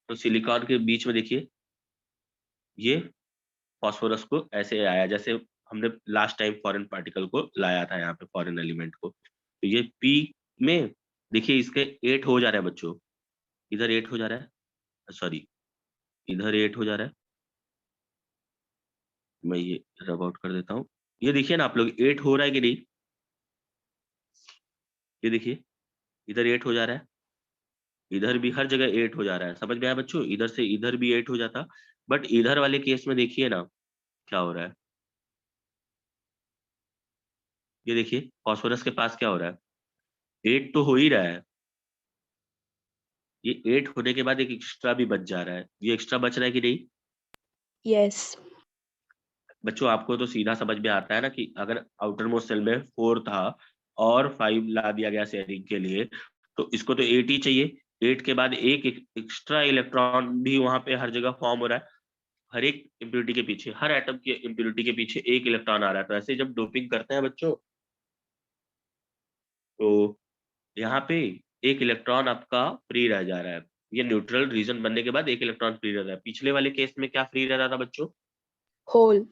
तो सिलिकॉन के बीच में देखिए, ये फास्फोरस को ऐसे आया जैसे हमने लास्ट टाइम फॉरेन पार्टिकल को लाया था यहाँ पे, फॉरेन एलिमेंट को। तो ये पी में देखिए इसके 8 हो जा रहा है बच्चों, इधर 8 हो जा रहा है, सॉरी इधर 8 हो जा रहा है। मैं ये रब आउट कर देता हूँ। ये देखिए ना आप लोग, 8 हो रहा है कि नहीं? ये देखिए, इधर 8 हो जा रहा है, इधर भी हर जगह 8 हो जा रहा है। समझ में आया बच्चों? इधर से इधर भी 8 हो जाता, बट इधर वाले केस में देखिए ना क्या हो रहा है। ये देखिए फास्फोरस के पास क्या हो रहा है, 8 तो हो ही रहा है, ये 8 होने के बाद एक एक्स्ट्रा भी बच जा रहा है। ये एक्स्ट्रा बच रहा है कि नहीं? Yes. बच्चों आपको तो सीधा समझ में आता है ना कि अगर आउटर मोस्ट सेल में 4 था और 5 ला दिया गया शेयरिंग के लिए, तो इसको तो 8 ही चाहिए। 8 के बाद एक एक्स्ट्रा इलेक्ट्रॉन भी वहां पे हर जगह फॉर्म हो रहा है। हर एक इम्प्योरिटी के पीछे, हर एटम की इम्प्योरिटी के पीछे एक इलेक्ट्रॉन आ रहा है। तो ऐसे जब डोपिंग करते हैं बच्चों, तो यहाँ पे एक इलेक्ट्रॉन आपका फ्री रह जा रहा है। ये न्यूट्रल रीजन बनने के बाद एक इलेक्ट्रॉन फ्री रह रहा है। पिछले वाले केस में क्या फ्री रह रहा था बच्चों? Whole.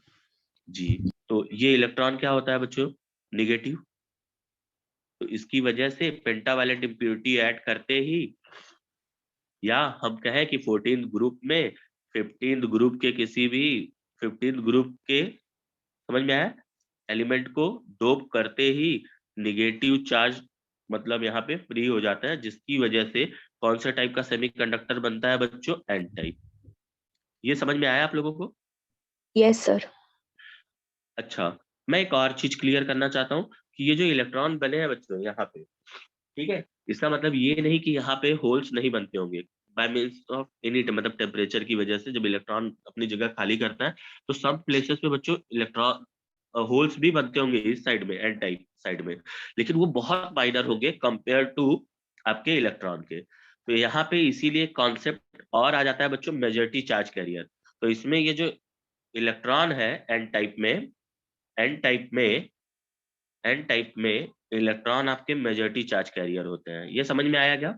जी। तो ये इलेक्ट्रॉन क्या होता है बच्चों? निगेटिव। तो इसकी वजह से पेंटावैलेंट इम्प्योरिटी ऐड करते ही, या हम कहें कि 14th ग्रुप में 15th ग्रुप के किसी भी 15th ग्रुप के, समझ में आया, एलिमेंट को डोप करते ही निगेटिव चार्ज मतलब यहाँ पे फ्री हो जाता है, जिसकी वजह से कौन सा टाइप का सेमीकंडक्टर बनता है बच्चों? N type. ये समझ में आया आप लोगों को? Yes, sir. अच्छा, मैं एक और चीज क्लियर करना चाहता हूँ कि ये जो इलेक्ट्रॉन बने हैं बच्चों यहाँ पे, ठीक है, इसका मतलब ये नहीं कि यहाँ पे होल्स नहीं बनते होंगे। बाय मीन्स ऑफ एनी मतलब टेम्परेचर की वजह से जब इलेक्ट्रॉन अपनी जगह खाली करता है, तो सब प्लेसेस पे बच्चों इलेक्ट्रॉन होल्स भी बनते होंगे इस साइड में, एन टाइप साइड में, लेकिन वो बहुत माइनर होंगे कंपेयर टू आपके इलेक्ट्रॉन के। तो यहाँ पे इसीलिए कॉन्सेप्ट और आ जाता है बच्चों मेजॉरिटी चार्ज कैरियर। तो इसमें ये जो इलेक्ट्रॉन है एन टाइप में, एन टाइप में एन टाइप में इलेक्ट्रॉन आपके मेजॉरिटी चार्ज कैरियर होते हैं। ये समझ में आया क्या?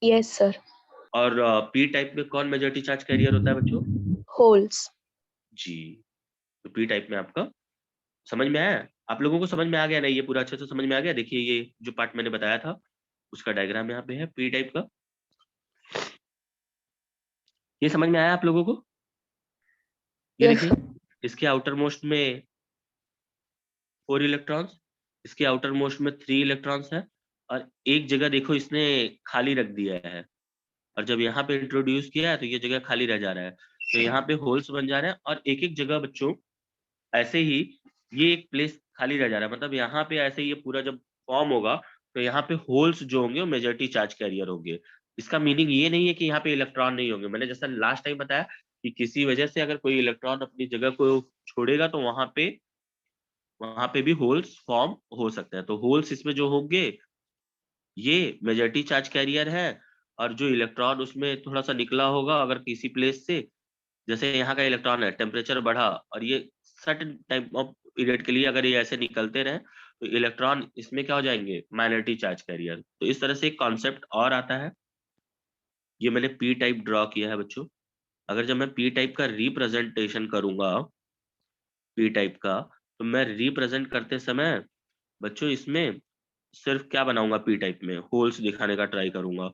Yes, sir. और पी टाइप में कौन मेजॉरिटी चार्ज कैरियर होता है बच्चों? Holes. जी। तो पी टाइप में आपका समझ में आया? आप लोगों को समझ में आ गया ना? ये पूरा अच्छे से समझ में आ गया? देखिए ये जो पार्ट मैंने बताया था उसका डायग्राम यहाँ पे है पी टाइप का। ये समझ में आया आप लोगों को? ये Yes, देखिए sir. इसके आउटर मोस्ट में 4 इलेक्ट्रॉन्स, इसके आउटर मोस्ट में 3 इलेक्ट्रॉन्स है, और एक जगह देखो इसने खाली रख दिया है, और जब यहाँ पे इंट्रोड्यूस किया है तो ये जगह खाली रह जा रहा है। तो यहाँ पे होल्स बन जा रहे हैं, और एक एक जगह बच्चों ऐसे ही ये एक प्लेस खाली रह जा रहा है। मतलब यहाँ पे ऐसे ही ये पूरा जब फॉर्म होगा तो यहाँ पे होल्स जो होंगे वो मेजॉरिटी चार्ज कैरियर होंगे। इसका मीनिंग ये नहीं है कि यहाँ पे इलेक्ट्रॉन नहीं होंगे। मैंने जैसा लास्ट टाइम बताया कि किसी वजह से अगर कोई इलेक्ट्रॉन अपनी जगह को छोड़ेगा तो वहां पे भी होल्स फॉर्म हो सकते हैं। तो होल्स इसमें जो होंगे ये मेजॉरिटी चार्ज कैरियर है, और जो इलेक्ट्रॉन उसमें थोड़ा सा निकला होगा अगर किसी प्लेस से, जैसे यहाँ का इलेक्ट्रॉन है, टेम्परेचर बढ़ा और ये सर्टेन टाइम ऑफ पीरियड के लिए अगर ये ऐसे निकलते रहे तो इलेक्ट्रॉन इसमें क्या हो जाएंगे? Minority charge carrier. तो इस तरह से एक कॉन्सेप्ट और आता है। ये मैंने पी टाइप ड्रॉ किया है बच्चों। अगर जब मैं पी टाइप का रिप्रेजेंटेशन करूंगा, पी टाइप का, तो मैं रिप्रेजेंट करते समय बच्चों इसमें सिर्फ क्या बनाऊंगा? पी टाइप में होल्स दिखाने का ट्राई करूंगा।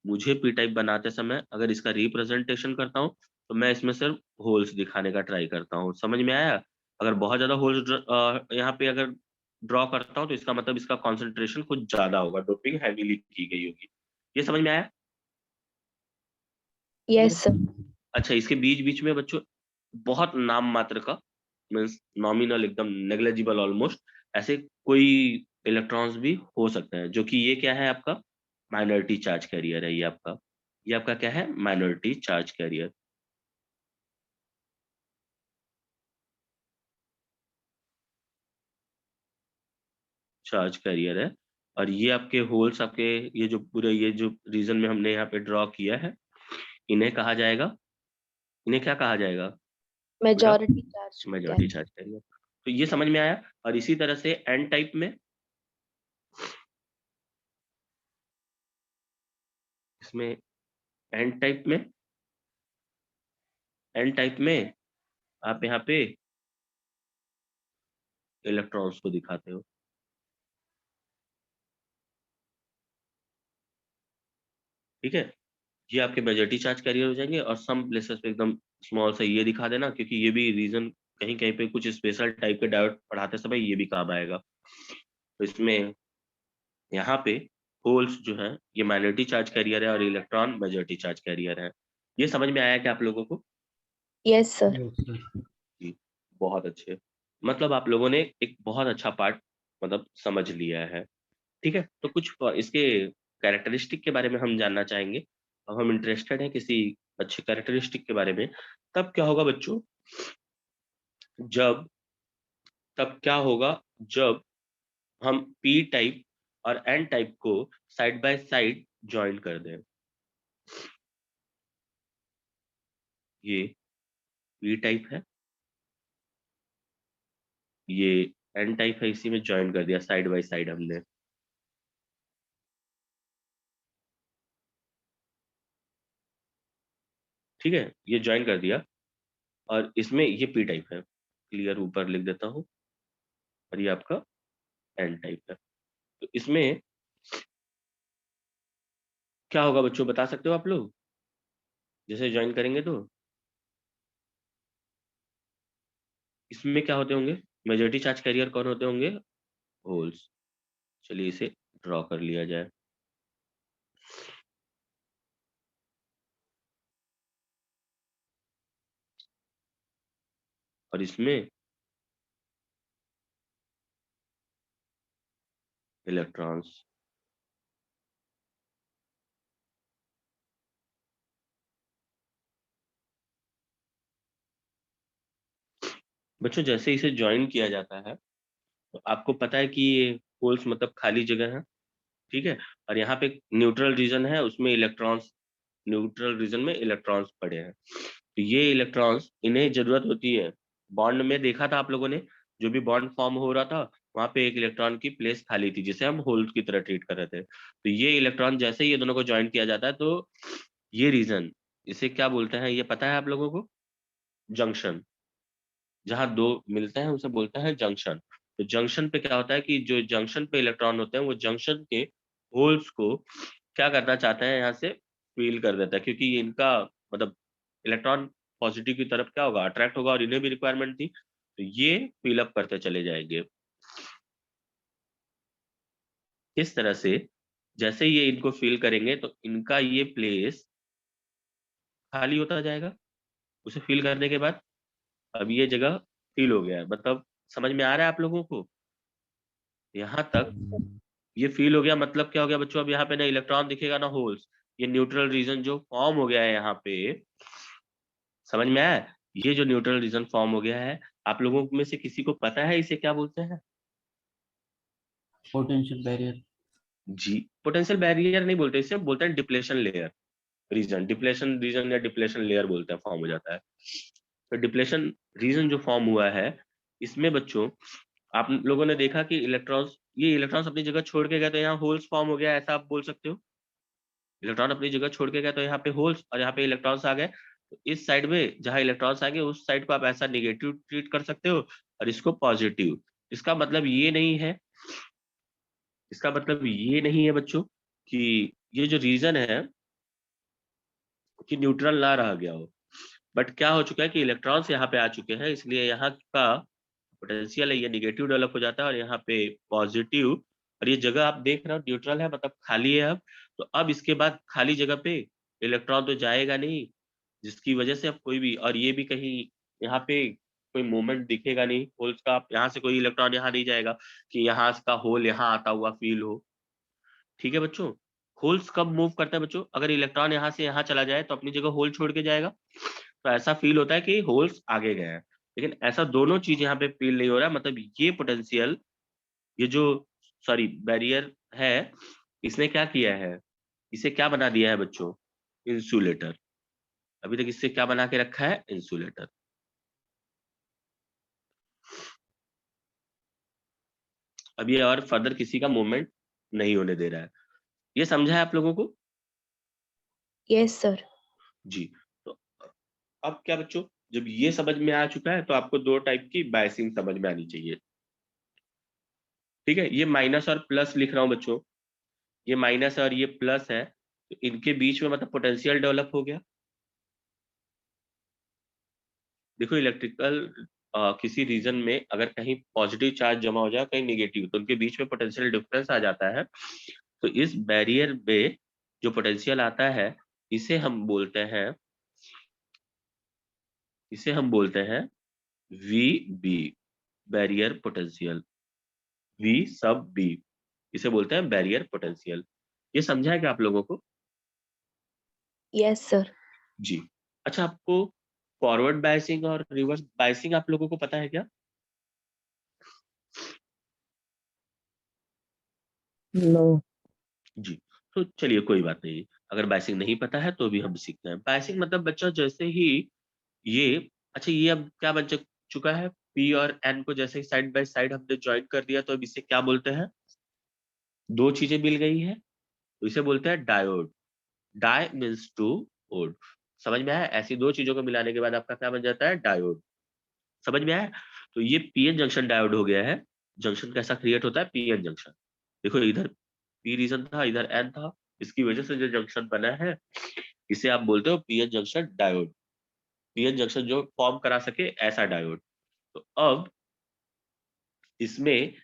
मुझे पी टाइप बनाते समय अगर इसका रिप्रेजेंटेशन करता हूँ तो मैं इसमें सिर्फ होल्स दिखाने का ट्राई करता हूँ। समझ में आया? अगर बहुत ज्यादा होल्स यहाँ पे अगर ड्रॉ करता हूँ तो इसका मतलब इसका कॉन्सेंट्रेशन कुछ ज्यादा होगा, डोपिंग हैवीली की गई होगी। ये समझ में आया? Yes, sir. अच्छा, इसके बीच बीच में बच्चों बहुत नाम मात्र का, मीन्स नॉमिनल, एकदम नेग्लेजिबल ऑलमोस्ट, ऐसे कोई इलेक्ट्रॉन्स भी हो सकते हैं, जो कि ये क्या है आपका? माइनॉरिटी चार्ज कैरियर है। ये आपका क्या है? Minority charge carrier. Charge carrier है। और ये आपके होल्स, आपके ये जो पूरे ये जो रीजन में हमने यहाँ पे ड्रॉ किया है, इन्हें कहा जाएगा, इन्हें क्या कहा जाएगा बेटा? Majority charge majority carrier. Charge carrier. तो ये समझ में आया। और इसी तरह से एन टाइप में, इसमें एन टाइप में, एन टाइप में आप यहाँ पे इलेक्ट्रॉन्स को दिखाते हो। ठीक है, ये आपके मेजॉरिटी चार्ज कैरियर हो जाएंगे, और सम प्लेसेस पे एकदम स्मॉल सा ये दिखा देना, क्योंकि ये भी रीजन कहीं कहीं पे कुछ स्पेशल टाइप के डायोड पढ़ाते समय ये भी काम आएगा। तो इसमें यहाँ पे होल्स जो है ये माइनॉरिटी चार्ज कैरियर है, और इलेक्ट्रॉन मेजॉरिटी चार्ज कैरियर है। ये समझ में आया क्या आप लोगों को? Yes, sir. Yes, sir. जी, बहुत अच्छे। मतलब आप लोगों ने एक बहुत अच्छा पार्ट मतलब समझ लिया है। ठीक है, तो कुछ इसके कैरेक्टरिस्टिक के बारे में हम जानना चाहेंगे। अब हम इंटरेस्टेड हैं किसी अच्छे कैरेक्टरिस्टिक के बारे में। तब क्या होगा बच्चों? जब तब क्या होगा जब हम पी टाइप और एन टाइप को साइड बाय साइड ज्वाइन कर दें। ये पी टाइप है, ये एन टाइप है, इसी में ज्वाइन कर दिया साइड बाय साइड हमने। ठीक है, ये ज्वाइन कर दिया, और इसमें ये पी टाइप है, क्लियर ऊपर लिख देता हूँ, और ये आपका एन टाइप है। तो इसमें क्या होगा बच्चों, बता सकते हो आप लोग? जैसे ज्वाइन करेंगे तो इसमें क्या होते होंगे? मेजॉरिटी चार्ज कैरियर कौन होते होंगे? होल्स। चलिए इसे ड्रॉ कर लिया जाए। और इसमें इलेक्ट्रॉन्स। बच्चों जैसे इसे ज्वाइन किया जाता है तो आपको पता है कि ये होल्स मतलब खाली जगह है। ठीक है, और यहाँ पे न्यूट्रल रीजन है, उसमें इलेक्ट्रॉन्स, न्यूट्रल रीजन में इलेक्ट्रॉन्स पड़े हैं। तो ये इलेक्ट्रॉन्स इन्हें जरूरत होती है। बॉन्ड में देखा था आप लोगों ने, जो भी बॉन्ड फॉर्म हो रहा था वहां पे एक इलेक्ट्रॉन की प्लेस खाली थी, जिसे हम होल्स की तरह ट्रीट कर रहे थे। तो ये इलेक्ट्रॉन जैसे ही ये दोनों को ज्वाइन किया जाता है, तो ये रीजन, इसे क्या बोलते हैं ये पता है आप लोगों को? जंक्शन। जहां दो मिलते हैं उसे बोलते हैं जंक्शन। तो जंक्शन पे क्या होता है कि जो जंक्शन पे इलेक्ट्रॉन होते हैं वो जंक्शन के होल्स को क्या करना चाहते हैं, यहाँ से फील कर देता है, क्योंकि इनका मतलब इलेक्ट्रॉन पॉजिटिव की तरफ क्या होगा, अट्रैक्ट होगा, और इन्हें भी रिक्वायरमेंट थी, तो ये फिल अप करते चले जाएंगे। इस तरह से जैसे ये इनको फिल करेंगे तो इनका ये प्लेस खाली होता जाएगा। उसे फिल करने के बाद अब ये जगह फिल हो गया है, मतलब समझ में आ रहा है आप लोगों को? यहाँ तक ये फील हो गया, मतलब क्या हो गया बच्चों, अब यहाँ पे ना इलेक्ट्रॉन दिखेगा ना होल्स। ये न्यूट्रल रीजन जो फॉर्म हो गया है यहाँ पे, समझ में आया? ये जो न्यूट्रल रीजन फॉर्म हो गया है, आप लोगों में से किसी को पता है इसे क्या बोलते हैं? Potential barrier. जी, पोटेंशियल बैरियर नहीं बोलते, इसे बोलते हैं depletion layer region. Depletion region या डिप्लेशन लेयर बोलते हैं, फॉर्म हो जाता है। तो डिप्लेशन रीजन जो फॉर्म हुआ है, इसमें बच्चों आप लोगों ने देखा कि इलेक्ट्रॉन्स, ये इलेक्ट्रॉन्स अपनी जगह छोड़ के गए तो यहाँ होल्स फॉर्म हो गया, ऐसा आप बोल सकते हो। इलेक्ट्रॉन अपनी जगह छोड़ के गए तो यहाँ पे होल्स, और यहाँ पे इलेक्ट्रॉन्स आ गए। तो इस साइड में जहाँ इलेक्ट्रॉन्स आएंगे उस साइड को आप ऐसा निगेटिव ट्रीट कर सकते हो, और इसको पॉजिटिव। इसका मतलब ये नहीं है, इसका मतलब ये नहीं है बच्चों कि ये जो रीजन है कि न्यूट्रल ना रह गया हो, बट क्या हो चुका है कि इलेक्ट्रॉन्स यहाँ पे आ चुके हैं, इसलिए यहाँ का पोटेंशियल है ये निगेटिव डेवलप हो जाता है, और यहाँ पे पॉजिटिव। और ये जगह आप देख रहे हो न्यूट्रल है, मतलब खाली है अब। तो अब इसके बाद खाली जगह पे इलेक्ट्रॉन तो जाएगा नहीं, जिसकी वजह से अब कोई भी, और ये भी कहीं यहाँ पे कोई मूवमेंट दिखेगा नहीं होल्स का। यहाँ से कोई इलेक्ट्रॉन यहाँ नहीं जाएगा कि यहाँ का होल यहाँ आता हुआ फील हो। ठीक है बच्चों? होल्स कब मूव करता है बच्चों? अगर इलेक्ट्रॉन यहाँ से यहाँ चला जाए तो अपनी जगह होल छोड़ के जाएगा, तो ऐसा फील होता है कि होल्स आगे गए हैं। लेकिन ऐसा दोनों चीज यहाँ पे फील नहीं हो रहा है, मतलब ये पोटेंशियल, ये जो सॉरी बैरियर है, इसने क्या किया है, इसे क्या बना दिया है बच्चों? इंसुलेटर। अभी तक इससे क्या बना के रखा है? इंसुलेटर। अब ये और फर्दर किसी का मूवमेंट नहीं होने दे रहा है। ये समझा है आप लोगों को? Yes, sir. जी। तो अब क्या बच्चों, जब ये समझ में आ चुका है तो आपको दो टाइप की बायसिंग समझ में आनी चाहिए। ठीक है, ये माइनस और प्लस लिख रहा हूं बच्चों, ये माइनस है और ये प्लस है, तो इनके बीच में मतलब पोटेंशियल डेवलप हो गया। देखो इलेक्ट्रिकल किसी रीजन में अगर कहीं पॉजिटिव चार्ज जमा हो जाए, कहीं निगेटिव, तो उनके बीच में पोटेंशियल डिफरेंस आ जाता है। तो इस बैरियर में जो पोटेंशियल आता है, इसे हम बोलते हैं, इसे हम बोलते हैं V B, barrier potential. V sub B, इसे बोलते हैं बैरियर पोटेंशियल। ये समझा है क्या आप लोगों को? Yes, sir. जी। अच्छा, आपको फॉरवर्ड बायसिंग और रिवर्स बायसिंग आप लोगों को पता है क्या? नो। जी। तो चलिए कोई बात नहीं, अगर बायसिंग नहीं पता है तो भी हम सीखते हैं। बायसिंग मतलब बच्चा जैसे ही ये, अच्छा ये अब क्या बन चुका है, पी और एन को जैसे साइड बाय साइड हमने ज्वाइन कर दिया, तो अब इसे क्या बोलते हैं? दो चीजें मिल गई है, तो इसे बोलते हैं diode. Di means two ode. समझ में आया? ऐसी दो चीजों को मिलाने के बाद आपका क्या बन जाता है? डायोड। समझ में आया? तो ये पीएन जंक्शन डायोड हो गया है। जंक्शन कैसा क्रिएट होता है? PN junction. देखो इधर पी रीजन था, इधर एन था, इसकी वजह से जो जंक्शन बना है, इसे आप बोलते हो PN junction diode. PN junction जो फॉर्म करा सके ऐसा डायोड। तो अब इसमें,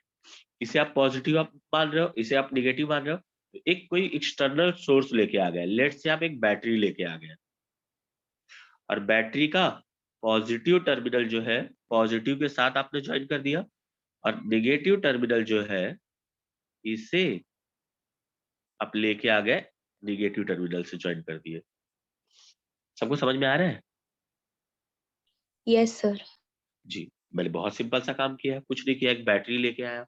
इसे आप पॉजिटिव आप मान रहे हो, इसे आप निगेटिव मान रहे हो, तो एक कोई एक्सटर्नल सोर्स लेके आ गया, लेट से आप एक बैटरी लेके आ गए, और बैटरी का पॉजिटिव टर्मिनल जो है, पॉजिटिव के साथ आपने ज्वाइन कर दिया, और नेगेटिव टर्मिनल जो है, इसे आप लेके आ गए, नेगेटिव टर्मिनल से ज्वाइन कर दिए। सबको समझ में आ रहा है? Yes, sir. जी। मैंने बहुत सिंपल सा काम किया, कुछ नहीं किया, एक बैटरी लेके आया,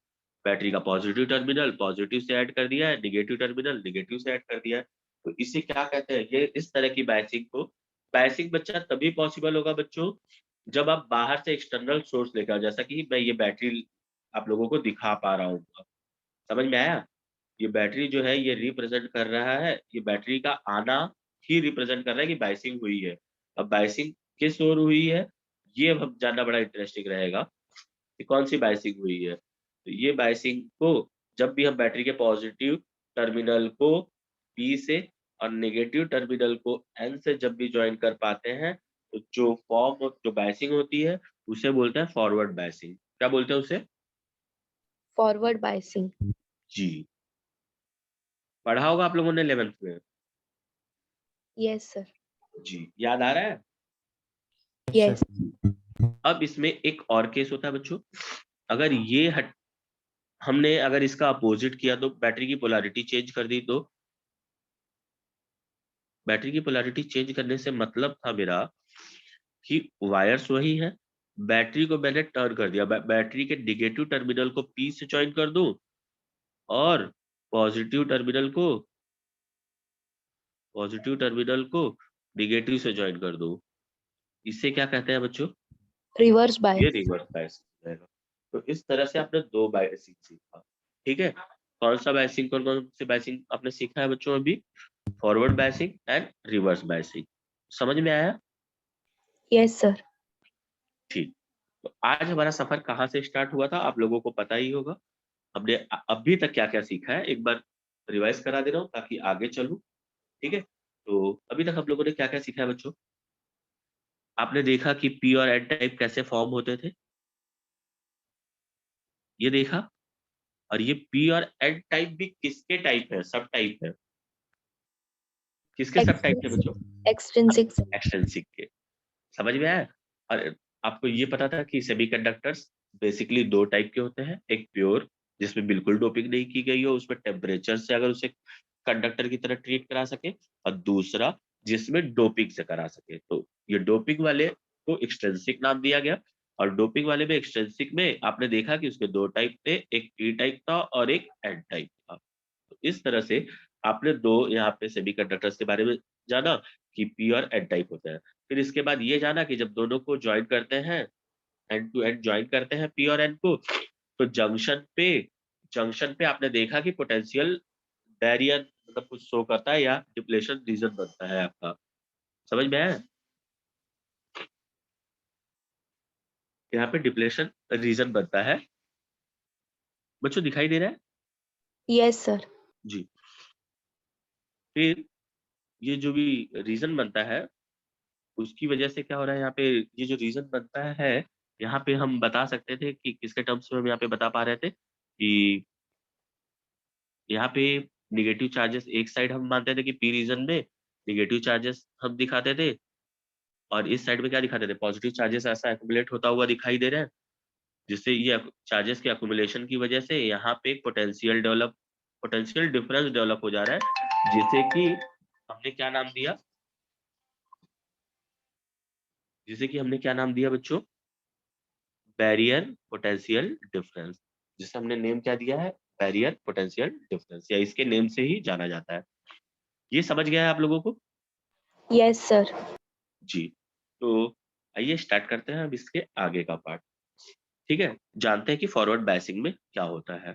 बैटरी का पॉजिटिव टर्मिनल पॉजिटिव से ऐड कर दिया है, नेगेटिव टर्मिनल नेगेटिव से ऐड कर दिया है। तो इसे क्या कहते हैं, ये इस तरह की बायसिंग को, बायसिंग बच्चा तभी पॉसिबल होगा बच्चों जब आप बाहर से एक्सटर्नल सोर्स लेकर आओ, जैसा कि मैं ये बैटरी आप लोगों को दिखा पा रहा हूँ। समझ में आया? ये बैटरी जो है ये रिप्रेजेंट कर रहा है, ये बैटरी का आना ही रिप्रेजेंट कर रहा है कि बायसिंग हुई है। अब बायसिंग किस ओर हुई है, ये अब जानना बड़ा इंटरेस्टिंग रहेगा कि कौन सी बायसिंग हुई है। तो ये बायसिंग को जब भी हम बैटरी के पॉजिटिव टर्मिनल को P से और नेगेटिव टर्मिनल को N से जब भी जॉइन कर पाते हैं, तो जो फॉर्म ऑफ जो बायसिंग होती है उसे बोलते हैं फॉरवर्ड बायसिंग। क्या बोलते हैं उसे? Forward biasing. जी। पढ़ा होगा आप लोगों ने 11th में। Yes sir. जी, याद आ रहा है? यस। अब इसमें एक और केस होता है बच्चों, अगर ये हमने अगर इसका अपोजिट किया तो बैटरी की पोलैरिटी चेंज कर दी, तो बैटरी की पोलैरिटी चेंज करने से मतलब था मेरा कि वायर्स वही है, बैटरी को मैंने टर्न कर दिया, बैटरी के नेगेटिव टर्मिनल को P से जॉइन कर दूं और पॉजिटिव टर्मिनल को नेगेटिव से जॉइन कर दूं। इसे क्या कहते हैं बच्चों? रिवर्स ये बायस। रिवर्स बायसिंग रहेगा। तो इस तरह से आपने दो बायसिंग सीखा, ठीक है। कौन सा बायसिंग, कौन सी बायसिंग आपने सीखा है बच्चों अभी? Forward biasing and reverse biasing. समझ में आया? Yes sir. ठीक। तो आज हमारा सफर कहाँ से स्टार्ट हुआ था आप लोगों को पता ही होगा। हमने अभी तक क्या क्या सीखा है एक बार रिवाइज करा दे रहा हूँ ताकि आगे चलूं, ठीक है। तो अभी तक आप लोगों ने क्या क्या सीखा है बच्चों? आपने देखा कि पी और एन टाइप कैसे फॉर्म होते थे, ये देखा। और ये पी और एन टाइप भी किसके टाइप है? सब टाइप है। किसके सब टाइप थे बच्चों? एक्सट्रिंसिक। एक्सट्रिंसिक के। समझ में आया? और आपको ये पता था कि सेमीकंडक्टर्स बेसिकली दो टाइप के होते हैं, एक प्योर जिसमें बिल्कुल डोपिंग नहीं की गई हो, उसमें टेम्परेचर से अगर उसे कंडक्टर की तरह ट्रीट करा सके, और दूसरा जिसमें डोपिंग से करा सके। तो ये डोपिंग वाले को एक्सट्रिंसिक नाम दिया गया, और डोपिंग वाले में एक्सट्रिंसिक में आपने देखा कि उसके दो टाइप थे, एक पी टाइप था और एक एन टाइप था। तो इस तरह से आपने दो यहाँ पे सेमीकंडक्टर्स के बारे में जाना कि पी और एन टाइप होता है। फिर इसके बाद ये जाना कि जब दोनों को ज्वाइन करते हैं, एंड टू एंड ज्वाइन करते हैं पी और एन को, तो जंक्शन पे आपने देखा कि पोटेंशियल बैरियर मतलब कुछ शो करता है या डिप्लेशन रीजन बनता है आपका। समझ में आया? यहाँ पे डिप्लेशन रीजन बनता है बच्चों, दिखाई दे रहा है? Yes sir. जी। फिर ये जो भी रीजन बनता है उसकी वजह से क्या हो रहा है, यहाँ पे ये जो रीजन बनता है, यहाँ पे हम बता सकते थे कि किसके टर्म्स में हम यहाँ पे बता पा रहे थे कि यहाँ पे निगेटिव चार्जेस एक साइड हम मानते थे कि पी रीजन में निगेटिव चार्जेस हम दिखाते थे, और इस साइड में क्या दिखाते थे? पॉजिटिव चार्जेस ऐसा एक्युमुलेट होता हुआ दिखाई दे रहा है, जिससे ये चार्जेस के एक्युमुलेशन की वजह से यहाँ पे पोटेंशियल डिफरेंस डेवलप हो जा रहा है, जिसे कि हमने क्या नाम दिया? बच्चों? बैरियर पोटेंशियल डिफरेंस, जिसे हमने नेम क्या दिया है? बैरियर पोटेंशियल डिफरेंस, या इसके नेम से ही जाना जाता है। ये समझ गया है आप लोगों को? Yes sir. जी। तो आइए स्टार्ट करते हैं अब इसके आगे का पार्ट, ठीक है। जानते हैं कि फॉरवर्ड बायसिंग में क्या होता है।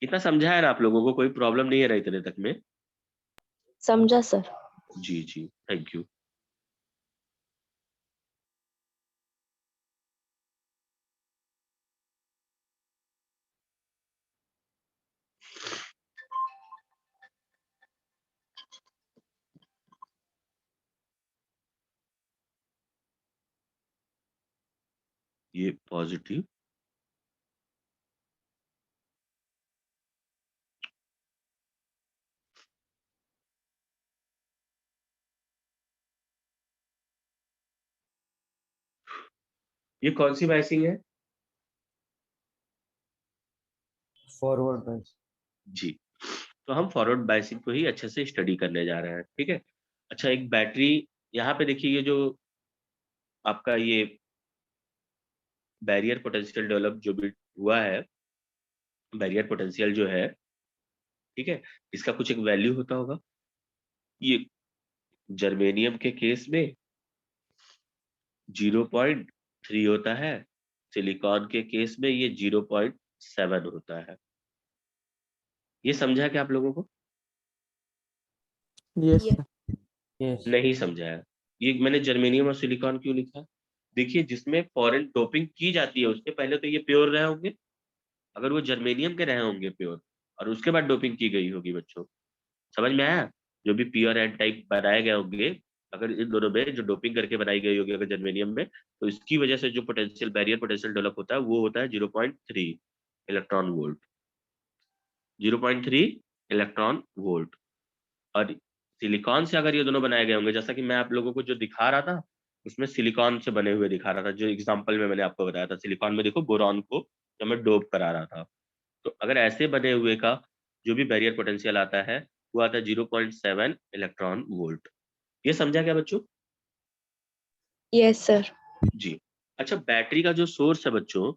इतना समझा है ना आप लोगों को? कोई प्रॉब्लम नहीं है ना इतने तक में? समझा सर। जी जी, थैंक यू। ये पॉजिटिव, ये कौन सी बायसिंग है? Forward bias. जी। तो हम फॉरवर्ड बायसिंग को ही अच्छे से स्टडी करने जा रहे हैं, ठीक है। अच्छा, एक बैटरी यहाँ पे देखिए, ये जो आपका ये बैरियर पोटेंशियल डेवलप जो भी हुआ है, बैरियर पोटेंशियल जो है, ठीक है, इसका कुछ एक वैल्यू होता होगा। ये जर्मेनियम के केस में 0.3 होता है, सिलिकॉन के केस में ये 0.7 होता है। ये समझा क्या आप लोगों को? Yes, Yes. sir. Yes. नहीं समझा है। ये मैंने जर्मेनियम और सिलिकॉन क्यों लिखा है? देखिए, जिसमें फॉरेन डोपिंग की जाती है उसके पहले तो ये प्योर रहे होंगे, अगर वो जर्मेनियम के रहे होंगे प्योर, और उसके बाद डोपिंग की गई होगी बच्चों। समझ में आया? जो भी प्योर एंड टाइप बनाए गए होंगे, अगर इन दोनों में जो डोपिंग करके बनाई गई होगी अगर जर्मेनियम में, तो इसकी वजह से जो पोटेंशियल बैरियर पोटेंशियल डेवलप होता है वो होता है 0.3 इलेक्ट्रॉन वोल्ट। 0.3 electron volt. और सिलिकॉन से अगर ये दोनों बनाए गए होंगे, जैसा कि मैं आप लोगों को जो दिखा रहा था उसमें सिलिकॉन से बने हुए दिखा रहा था, जो एग्जांपल में मैंने आपको बताया था, सिलिकॉन में देखो बोरॉन को जब मैं डोप करा रहा था, तो अगर ऐसे बने हुए का जो भी बैरियर पोटेंशियल आता है वो आता है 0.7 इलेक्ट्रॉन वोल्ट। ये समझा क्या बच्चों? Yes, sir. जी। अच्छा, बैटरी का जो सोर्स है बच्चों,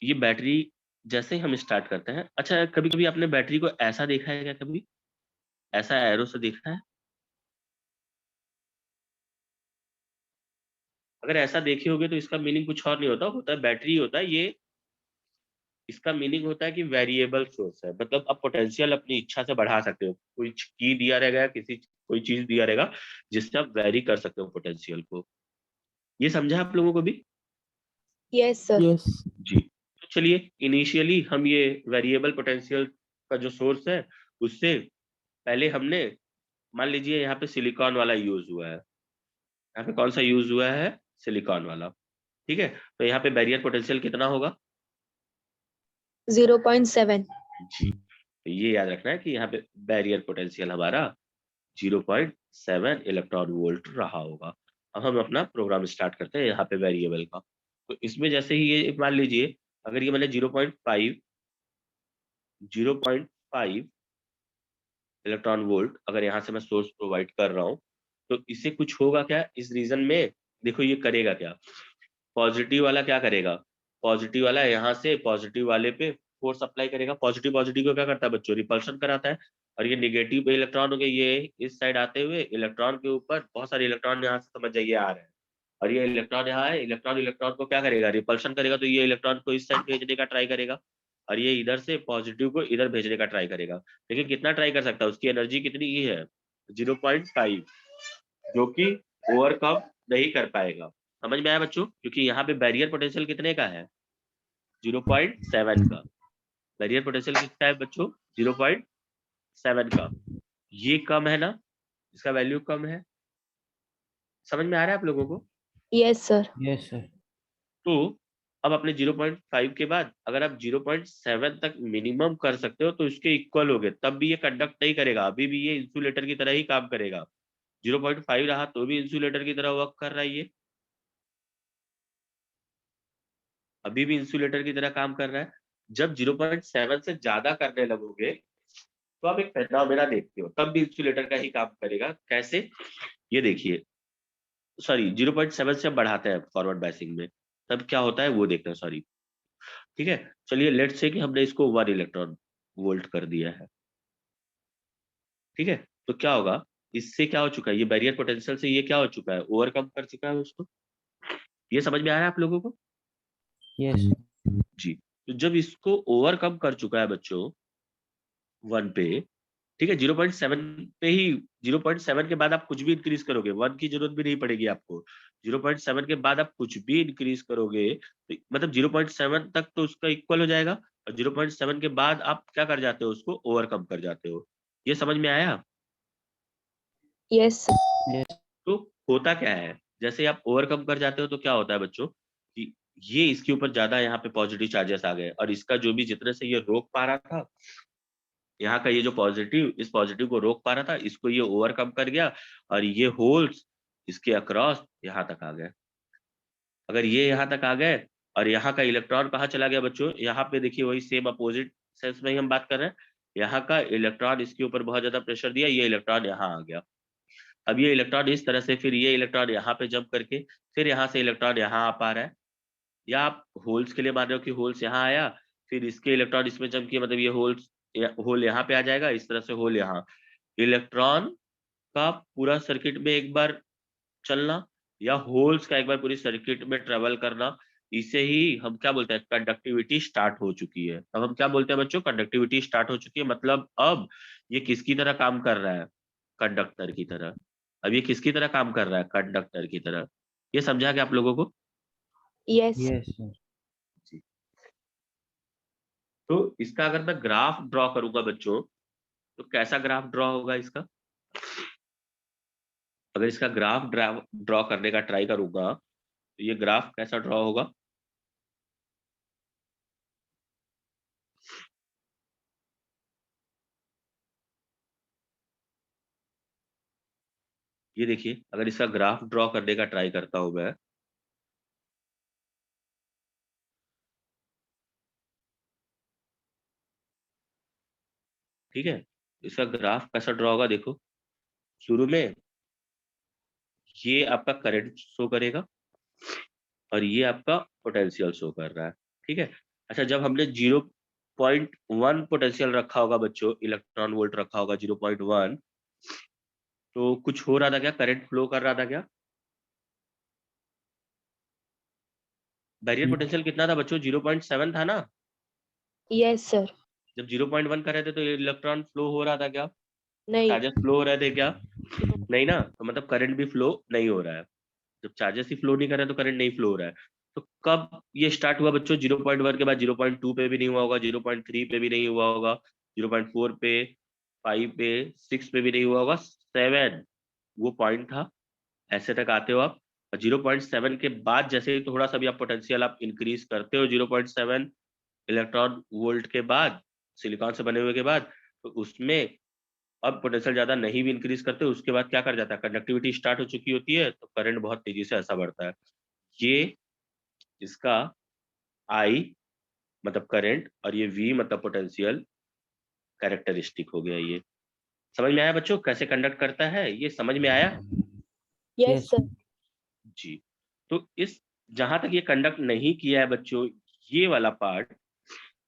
ये बैटरी जैसे ही हम स्टार्ट करते हैं, अच्छा कभी कभी आपने बैटरी को ऐसा देखा है क्या? कभी ऐसा एरो से देखा है? अगर ऐसा देखे होगे तो इसका मीनिंग कुछ और नहीं होता, होता है बैटरी होता है ये। इसका मीनिंग होता है कि वेरिएबल सोर्स है, मतलब आप पोटेंशियल अपनी इच्छा से बढ़ा सकते हो। कोई की दिया रहेगा, कोई चीज दिया रहेगा जिससे आप वेरी कर सकते हो पोटेंशियल को। ये समझा आप लोगों को भी? Yes, sir. Yes. जी। तो चलिए, इनिशियली हम ये वेरिएबल पोटेंशियल का जो सोर्स है उससे पहले हमने, मान लीजिए यहाँ पे सिलिकॉन वाला यूज हुआ है, यहाँ पे कौन सा यूज हुआ है? सिलिकॉन वाला। ठीक है, तो यहाँ पे बैरियर पोटेंशियल कितना होगा? 0.7. जी। तो ये याद रखना है कि यहाँ पे बैरियर पोटेंशियल हमारा 0.7 इलेक्ट्रॉन वोल्ट रहा होगा। अब हम अपना प्रोग्राम स्टार्ट करते हैं यहाँ पे वेरिएबल का। तो इसमें जैसे ही ये मान लीजिए, अगर ये मैंने 0.5 इलेक्ट्रॉन वोल्ट अगर यहाँ से मैं सोर्स प्रोवाइड कर रहा हूँ, तो इससे कुछ होगा क्या इस रीजन में? देखो ये करेगा क्या, पॉजिटिव वाला क्या करेगा, पॉजिटिव वाला यहाँ से पॉजिटिव वाले पे फोर्स अप्लाई करेगा। पॉजिटिव पॉजिटिव को क्या करता है बच्चों? रिपल्शन कराता है। और ये नेगेटिव पे इलेक्ट्रॉन हो गए, ये इस साइड आते हुए इलेक्ट्रॉन के ऊपर बहुत सारे इलेक्ट्रॉन यहाँ से समझ जाइए आ रहे हैं, और ये इलेक्ट्रॉन यहाँ है, इलेक्ट्रॉन इलेक्ट्रॉन को क्या करेगा? रिपल्शन करेगा। तो ये इलेक्ट्रॉन को इस साइड भेजने का ट्राई करेगा, और ये इधर से पॉजिटिव को इधर भेजने का ट्राई करेगा। लेकिन कितना ट्राई कर सकता है? उसकी एनर्जी कितनी ही है? 0.5, जो कि ओवरकम नहीं कर पाएगा। समझ में आया बच्चों? क्योंकि यहाँ पे बैरियर पोटेंशियल कितने का है? 0.7 का। बैरियर पोटेंशियल कितना है बच्चों? 0.7 का। ये कम है ना, इसका वैल्यू कम है। समझ में आ रहा है आप लोगों को? Yes, sir. Yes, sir. तो अब अपने 0.5 के बाद अगर आप 0.7 तक मिनिमम कर सकते हो तो इसके इक्वल हो गए, तब भी ये कंडक्ट नहीं करेगा, अभी भी ये इंसुलेटर की तरह ही काम करेगा। 0.5 रहा तो भी इंसुलेटर की तरह वर्क कर रहा है, ये अभी भी इंसुलेटर की तरह काम कर रहा है। जब 0.7 से ज्यादा करने लगोगे तो आप एक फेनोमेना देखते हो, तब भी इंसुलेटर का ही काम करेगा। कैसे? ये देखिए, सॉरी 0.7 से हम बढ़ाते हैं फॉरवर्ड बायसिंग में, तब क्या होता है वो देखना, सॉरी। ठीक है, चलिए लेट्स से कि हमने इसको 1 इलेक्ट्रॉन वोल्ट कर दिया है। ठीक है, तो क्या होगा, इससे क्या हो चुका है, ये बैरियर पोटेंशियल से ये क्या हो चुका है? ओवरकम कर चुका है उसको। ये समझ में आ रहा है आप लोगों को? Yes. जी। तो जब इसको ओवरकम कर चुका है बच्चों 1 पे, ठीक है, 0.7 पे ही, 0.7 के बाद आप कुछ भी इंक्रीज करोगे, 1 की जरूरत भी नहीं पड़ेगी आपको। 0.7 के बाद आप कुछ भी इंक्रीज करोगे तो मतलब 0.7 तक तो उसका इक्वल हो जाएगा, और 0.7 के बाद आप क्या कर जाते हो? उसको ओवरकम कर जाते हो। ये समझ में आया? Yes, sir. Yes. तो होता क्या है, जैसे आप ओवरकम कर जाते हो तो क्या होता है बच्चों कि ये इसके ऊपर ज्यादा यहाँ पे पॉजिटिव चार्जेस आ गए, और इसका जो भी जितने से ये रोक पा रहा था, यहाँ का ये जो पॉजिटिव, इस पॉजिटिव को रोक पा रहा था, इसको ये ओवरकम कर गया, और ये होल्स इसके अक्रॉस यहाँ तक आ गए। अगर ये यहाँ तक आ गए और यहाँ का इलेक्ट्रॉन कहाँ चला गया बच्चों? यहाँ पे देखिए, वही सेम अपोजिट सेंस में ही हम बात कर रहे हैं। यहाँ का इलेक्ट्रॉन इसके ऊपर बहुत ज्यादा प्रेशर दिया, ये इलेक्ट्रॉन यहाँ आ गया। अब ये इलेक्ट्रॉन इस तरह से, फिर ये इलेक्ट्रॉन यहाँ पे जंप करके फिर यहाँ से इलेक्ट्रॉन यहाँ आ पा रहा है, या आप होल्स के लिए मान रहे हो कि होल्स यहाँ आया, फिर इसके इलेक्ट्रॉन इसमें जम के मतलब ये होल यहाँ पे आ जाएगा, इस तरह से होल यहाँ। इलेक्ट्रॉन का पूरा सर्किट में एक बार चलना या होल्स का एक बार पूरी सर्किट में ट्रेवल करना, इसे ही हम क्या बोलते हैं, कंडक्टिविटी स्टार्ट हो चुकी है। अब हम क्या बोलते हैं बच्चों, कंडक्टिविटी स्टार्ट हो चुकी है, मतलब अब ये किसकी तरह काम कर रहा है, कंडक्टर की तरह। अब ये किसकी तरह काम कर रहा है, कंडक्टर की तरह। ये समझा क्या आप लोगों को? Yes. Yes, sir. जी। तो इसका अगर मैं ग्राफ ड्रॉ करूंगा बच्चों, तो कैसा ग्राफ ड्रॉ होगा इसका? अगर इसका ग्राफ ड्रॉ करने का ट्राई करूंगा, तो ये ग्राफ कैसा ड्रॉ होगा? ये देखिए, अगर इसका ग्राफ ड्रॉ करने का ट्राई करता हूं मैं, ठीक है, इसका ग्राफ कैसा ड्रॉ होगा देखो। शुरू में ये आपका करंट शो करेगा और ये आपका पोटेंशियल शो कर रहा है, ठीक है। अच्छा, जब हमने 0.1 पोटेंशियल रखा होगा बच्चों, इलेक्ट्रॉन वोल्ट रखा होगा 0.1, तो कुछ हो रहा था क्या, करंट फ्लो कर रहा था क्या? बैरियर पोटेंशियल कितना था बच्चों, 0.7 था ना? Yes, sir. जब 0.1 कर रहे थे तो इलेक्ट्रॉन फ्लो हो रहा था क्या, नहीं. चार्जेस फ्लो हो रहे थे क्या? नहीं ना, तो मतलब करंट भी फ्लो नहीं हो रहा है। जब चार्जेस ही फ्लो नहीं कर रहे तो करंट नहीं फ्लो हो रहा है। तो कब ये स्टार्ट हुआ बच्चों, 0.1 के बाद 0.2 पे भी नहीं हुआ होगा, 0.3 पे भी नहीं हुआ होगा, 0.4 पे, 5 पे, 6 पे भी नहीं हुआ होगा, 7 वो पॉइंट था। ऐसे तक आते हो आप। 0.7 के बाद जैसे ही थोड़ा सा भी आप पोटेंशियल आप इंक्रीज करते हो, 0.7 इलेक्ट्रॉन वोल्ट के बाद, सिलिकॉन से बने हुए के बाद, तो उसमें अब पोटेंशियल ज्यादा नहीं भी इंक्रीज करते, उसके बाद क्या कर जाता है, कंडक्टिविटी स्टार्ट हो चुकी होती है, तो करंट बहुत तेजी से ऐसा बढ़ता है। ये इसका आई मतलब करंट और ये वी मतलब पोटेंशियल कैरेक्टरिस्टिक हो गया। ये समझ में आया बच्चों, कैसे कंडक्ट करता है, ये समझ में आया? Yes, Yes, sir. जी। तो इस जहां तक ये कंडक्ट नहीं किया है बच्चों, ये वाला पार्ट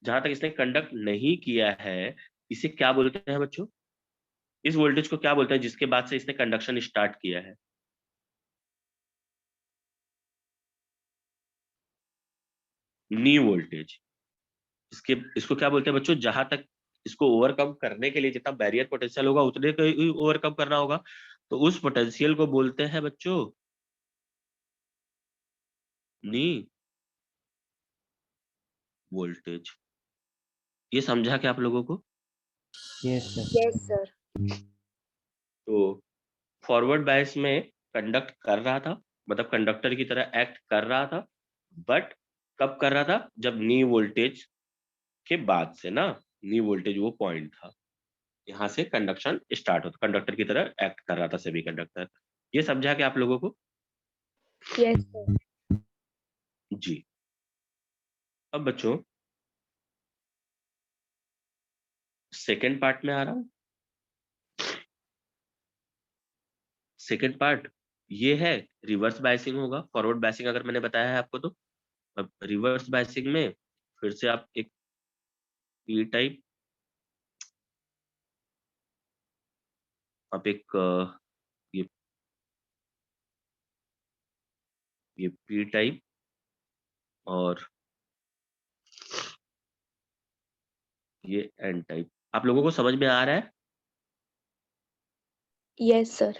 जहां तक इसने कंडक्ट नहीं किया है, इसे क्या बोलते हैं बच्चों? इस वोल्टेज को क्या बोलते हैं जिसके बाद से इसने कंडक्शन स्टार्ट किया है? नी वोल्टेज। इसको क्या बोलते हैं बच्चों, जहां तक इसको ओवरकम करने के लिए जितना बैरियर पोटेंशियल होगा उतने को ही ओवरकम करना होगा, तो उस पोटेंशियल को बोलते हैं बच्चों नी वोल्टेज। ये समझा क्या आप लोगों को? yes, sir. Yes, sir. तो फॉरवर्ड बायस में कंडक्ट कर रहा था, मतलब कंडक्टर की तरह एक्ट कर रहा था, बट कब कर रहा था, जब नी वोल्टेज के बाद से ना, नी वोल्टेज वो पॉइंट था, यहाँ से कंडक्शन स्टार्ट होता, कंडक्टर की तरह एक्ट कर रहा था सेमी कंडक्टर। ये समझा क्या आप लोगों को? Yes, sir. जी। अब बच्चों सेकेंड पार्ट में आ रहा हूँ। सेकेंड पार्ट ये है, रिवर्स बायसिंग होगा, फॉरवर्ड बायसिंग अगर मैंने बताया है आपको तो। अब रिवर्स बायसिंग में फिर से आप एक पी टाइप, आप एक ये ये पी टाइप और ये एन टाइप, आप लोगों को समझ में आ रहा है? Yes, sir.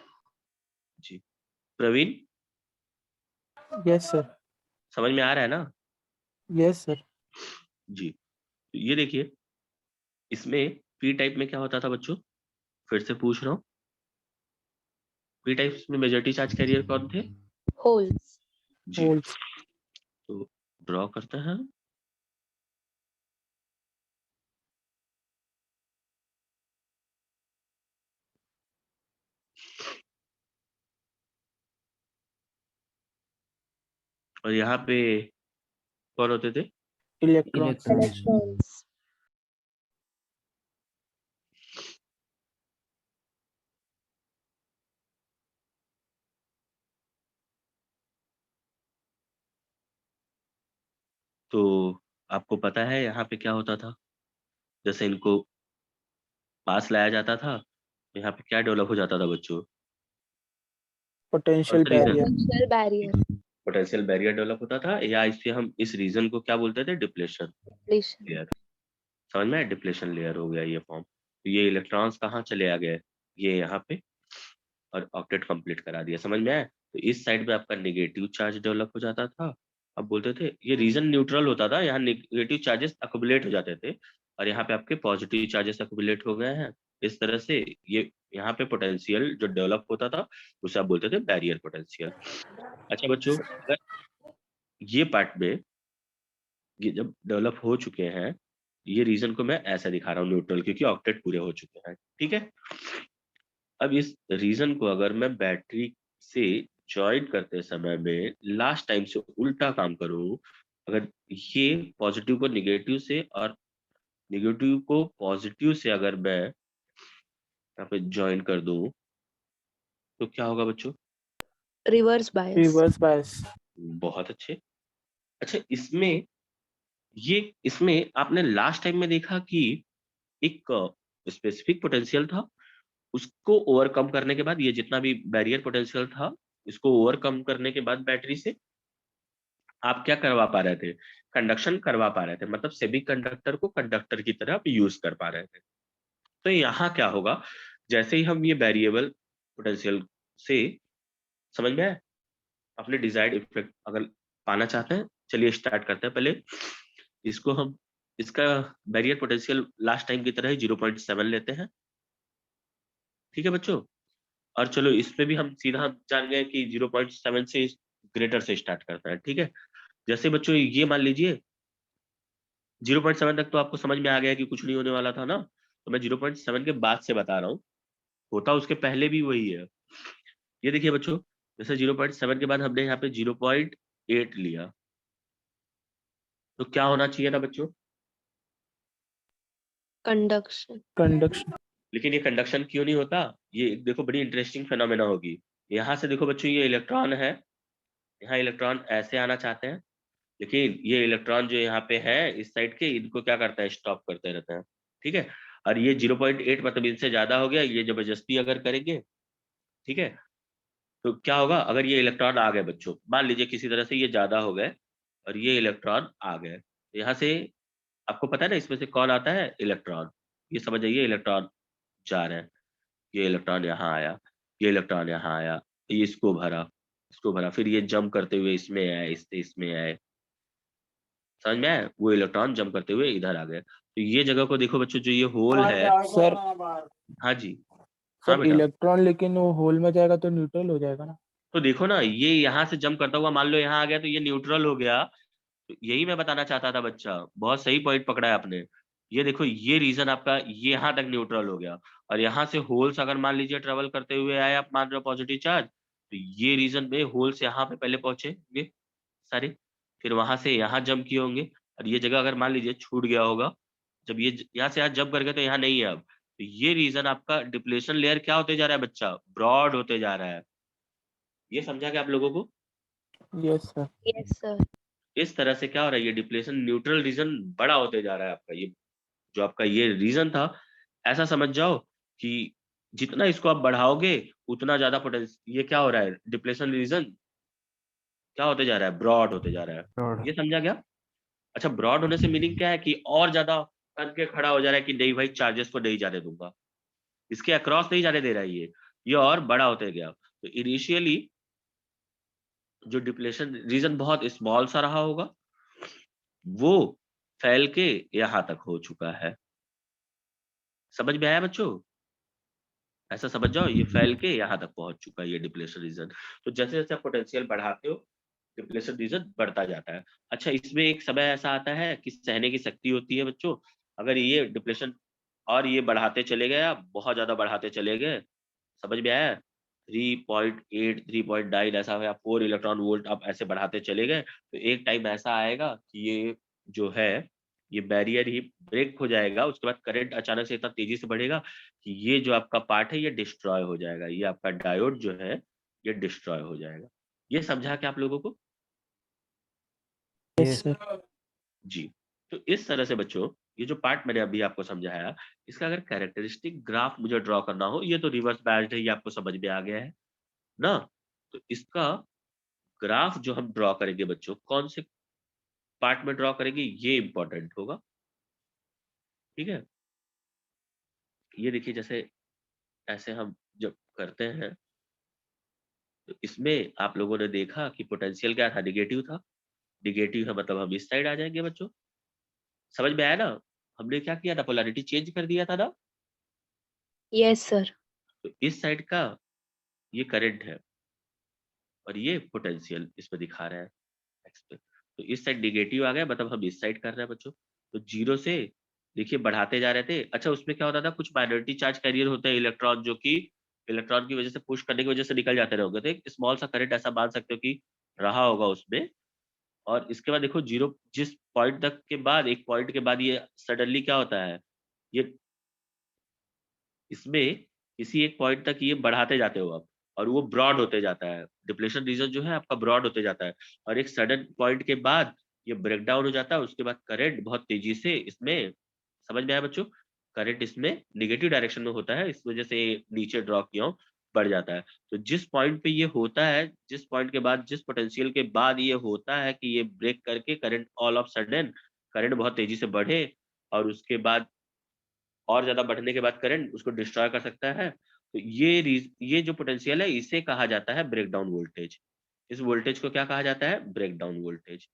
जी। Praveen, Yes, sir. समझ में आ रहा है ना? Yes, sir. जी। तो ये देखिए, इसमें पी टाइप में क्या होता था बच्चों, फिर से पूछ रहा हूँ। पी टाइप में मेजॉरिटी चार्ज कैरियर कौन थे? Holes. जी। Holes. तो ड्रॉ करते हैं। और यहाँ पे कौन होते थे? Electrons. Electrons. Electrons. तो आपको पता है यहाँ पे क्या होता था? जैसे इनको पास लाया जाता था, तो यहाँ पे क्या डेवलप हो जाता था बच्चों? कौन Potential सा region? barrier. Potential barrier. Potential barrier develop होता था, या इसे हम इस रीजन को क्या बोलते थे? Depletion Depletion. लेयर। समझ में आया? डिप्लेशन लेयर हो गया ये फॉर्म। तो ये इलेक्ट्रॉन्स कहाँ चले आ गए? ये यहाँ पे, और ऑक्टेट कंप्लीट करा दिया। समझ में आया? तो इस साइड पे आपका नेगेटिव चार्ज डेवलप हो जाता था। अब बोलते थे ये रीजन न्यूट्रल होता था, यहाँ नेगेटिव चार्जेस अकुमुलेट हो जाते थे, और यहाँ पे आपके पॉजिटिव चार्जेस अकुमुलेट हो गए हैं। इस तरह से ये यहाँ पे पोटेंशियल जो डेवलप होता था उसे आप बोलते थे बैरियर पोटेंशियल। अच्छा बच्चों, अगर ये पार्ट में ये जब डेवलप हो चुके हैं, ये रीजन को मैं ऐसा दिखा रहा हूँ न्यूट्रल, क्योंकि ऑक्टेट पूरे हो चुके हैं। ठीक है, अब इस रीजन को अगर मैं बैटरी से ज्वाइन करते समय में लास्ट टाइम से उल्टा काम करूं, अगर ये पॉजिटिव को निगेटिव से और निगेटिव को पॉजिटिव से अगर मैं यहाँ पे ज्वाइन कर दूं, तो क्या होगा बच्चों? Reverse bias. Reverse bias. बहुत अच्छे। अच्छा, इसमें आपने लास्ट टाइम में देखा कि एक स्पेसिफिक पोटेंशियल था, उसको ओवरकम करने के बाद ये जितना भी बैरियर पोटेंशियल था, इसको ओवरकम करने के बाद बैटरी से आप क्या करवा पा रहे थे? कंडक्शन करवा पा रहे थे, मतलब सेमी कंडक्टर को कंडक्टर की तरह आप यूज कर पा रहे थे। तो यहाँ क्या होगा, जैसे ही हम ये वेरिएबल पोटेंशियल से, समझ में आया? अपने डिजायर्ड इफेक्ट अगर पाना चाहते हैं, चलिए स्टार्ट करते हैं। पहले इसको हम, इसका बैरियर पोटेंशियल लास्ट टाइम की तरह ही 0.7 लेते हैं। ठीक है बच्चों, और चलो इस पे भी हम सीधा हम जान गए कि 0.7 से ग्रेटर से स्टार्ट करता है। ठीक है, जैसे बच्चों ये मान लीजिए 0.7 तक तो आपको समझ में आ गया कि कुछ नहीं होने वाला था ना, तो मैं 0.7 के बाद से बता रहा हूँ, होता उसके पहले भी वही है। ये देखिए बच्चों, जैसे 0.7 के बाद हमने यहाँ पे 0.8 लिया, तो क्या होना चाहिए था बच्चों? Conduction. Conduction. लेकिन ये कंडक्शन क्यों नहीं होता? ये देखो बड़ी इंटरेस्टिंग फेनोमेना होगी। यहाँ से देखो बच्चों, ये इलेक्ट्रॉन है, यहाँ इलेक्ट्रॉन ऐसे आना चाहते हैं, लेकिन ये इलेक्ट्रॉन जो यहाँ पे है इस साइड के, इनको क्या करता है? स्टॉप करते रहते हैं। ठीक है, और ये 0.8 मतलब इनसे ज्यादा हो गया, ये जबरदस्ती अगर करेंगे, ठीक है, तो क्या होगा? अगर ये इलेक्ट्रॉन आ गए बच्चों, मान लीजिए किसी तरह से ये ज्यादा हो गए और ये इलेक्ट्रॉन आ गए, यहाँ से आपको पता है ना इसमें से कौन आता है? इलेक्ट्रॉन। ये समझ जाइए, इलेक्ट्रॉन जा रहे हैं, ये इलेक्ट्रॉन यहाँ आया, ये इलेक्ट्रॉन यहाँ आया, ये इसको भरा, फिर ये जंप करते हुए इसमें आए, इससे इसमें आए। समझ में आया? वो इलेक्ट्रॉन जंप करते हुए इधर आ गए। तो ये जगह को देखो बच्चों, जो ये होल है। सर हाँ जी, हाँ सर बेटा। इलेक्ट्रॉन लेकिन वो होल में जाएगा तो न्यूट्रल हो जाएगा ना। तो देखो ना, ये यहाँ से जंप करता हुआ मान लो यहाँ आ गया, तो ये न्यूट्रल हो गया। तो यही मैं बताना चाहता था बच्चा, बहुत सही पॉइंट पकड़ा है आपने। ये देखो, ये रीजन आपका ये यहाँ तक न्यूट्रल हो गया, और यहाँ से होल्स अगर मान लीजिए ट्रेवल करते हुए आए, आप मान रहे हो पॉजिटिव चार्ज, तो ये रीजन में होल्स यहाँ पे पहले पहुंचेंगे सारे, फिर वहां से यहाँ जंप किए होंगे, और ये जगह अगर मान लीजिए छूट गया होगा, जब ये यहाँ से यहाँ जंप कर गए तो यहाँ नहीं है अब, तो ये रीजन आपका डिप्लेशन लेयर क्या होते जा रहा है बच्चा? ब्रॉड होते जा रहा है। ये समझा क्या आप लोगों को? Yes sir. Yes, sir. इस तरह से क्या हो रहा है, ये डिप्लेशन न्यूट्रल रीजन बड़ा होते जा रहा है आपका। ये जो आपका ये रीजन था, ऐसा समझ जाओ कि जितना इसको आप बढ़ाओगे उतना ज्यादा पोटेंशियल, ये क्या हो रहा है, डिप्लेशन रीजन क्या होते जा रहा है? ब्रॉड होते जा रहा है। Broad. ये समझा क्या? अच्छा, ब्रॉड होने से मीनिंग क्या है कि और ज्यादा तन के खड़ा हो जा रहा है कि नहीं भाई, चार्जेस को नहीं जाने दूंगा, इसके अक्रॉस नहीं जाने दे रहा है ये और बड़ा होते गया। तो इनिशियली जो डिप्लेशन रीजन बहुत स्मॉल सा रहा होगा, वो फैल के यहाँ तक हो चुका है। समझ में आया बच्चों? ऐसा समझ जाओ, ये फैल के यहाँ तक पहुंच चुका है ये डिप्लेशन रीजन। तो जैसे जैसे आप पोटेंशियल बढ़ाते हो, डिप्लेशन रीजन बढ़ता जाता है। अच्छा, इसमें एक समय ऐसा आता है कि सहने की शक्ति होती है बच्चों, अगर ये डिप्लेशन और ये बढ़ाते चले गए, आप बहुत ज्यादा बढ़ाते चले गए, समझ में आया? 3.8 3.9 ऐसा है, 4 इलेक्ट्रॉन वोल्ट आप ऐसे बढ़ाते चले गए, तो एक टाइम ऐसा आएगा कि ये जो है, ये बैरियर ही ब्रेक हो जाएगा, उसके बाद करंट अचानक से इतना तेजी से बढ़ेगा कि ये जो आपका पार्ट है ये डिस्ट्रॉय हो जाएगा, ये आपका डायोड जो है ये डिस्ट्रॉय हो जाएगा। ये समझा क्या आप लोगों को? Yes Yes. सर। जी, तो इस तरह से बच्चों ये जो पार्ट मैंने अभी आपको समझाया, इसका अगर कैरेक्टरिस्टिक ग्राफ मुझे ड्रॉ करना हो, ये तो रिवर्स बायस्ड है, ये आपको समझ में आ गया है ना? तो इसका ग्राफ जो हम ड्रॉ करेंगे बच्चों, कौन से पार्ट में ड्रॉ करेंगे ये इम्पोर्टेंट होगा, ठीक है? ये देखिए जैसे ऐसे हम जब करते हैं, तो इसमें आप लोगों ने देखा कि पोटेंशियल क्या था? नेगेटिव था। नेगेटिव है मतलब हम इस साइड आ जाएँगे बच्चों, समझ में आया ना? हमने क्या किया था? पोलैरिटी चेंज कर दिया था ना? Yes, sir. तो इस साइड का ये करंट है और ये पोटेंशियल इसमें दिखा रहा है एक्स पे। तो इस साइड नेगेटिव आ गया मतलब हम इस साइड कर रहे हैं बच्चों। तो 0 से देखिए बढ़ाते जा रहे थे। अच्छा उसमें क्या होता था कुछ माइनॉरिटी चार्ज कैरियर होते हैं इलेक्ट्रॉन जो कि इलेक्ट्रॉन की वज़ह से पुश करने की वज़ह से निकल जाते रहे होंगे। तो एक स्मॉल सा करंट ऐसा मान सकते हो कि रहा होगा उसमें और इसके बाद देखो 0 जिस पॉइंट तक के बाद एक पॉइंट के बाद ये सडनली क्या होता है, ये इसमें किसी एक पॉइंट तक ये बढ़ाते जाते हो आप और वो ब्रॉड होते जाता है। डिप्लेशन रीजन जो है आपका ब्रॉड होते जाता है और एक सडन पॉइंट के बाद ये ब्रेक डाउन हो जाता है। उसके बाद करंट बहुत तेजी से इसमें समझ में आया बच्चों? करंट इसमें नेगेटिव डायरेक्शन में होता है, इस वजह से नीचे ड्रॉ किया हूँ, बढ़ जाता है। तो जिस पॉइंट पे ये होता है, जिस पॉइंट के बाद जिस पोटेंशियल के बाद ये होता है कि ये ब्रेक करके current all of sudden current बहुत तेजी से बढ़े और उसके बाद और ज़्यादा बढ़ने के बाद करंट उसको डिस्ट्रॉय कर सकता है। तो ये जो पोटेंशियल है इसे कहा जाता है ब्रेकडाउन वोल्टेज। इस वोल्टेज को क्या कहा जाता है? Breakdown voltage.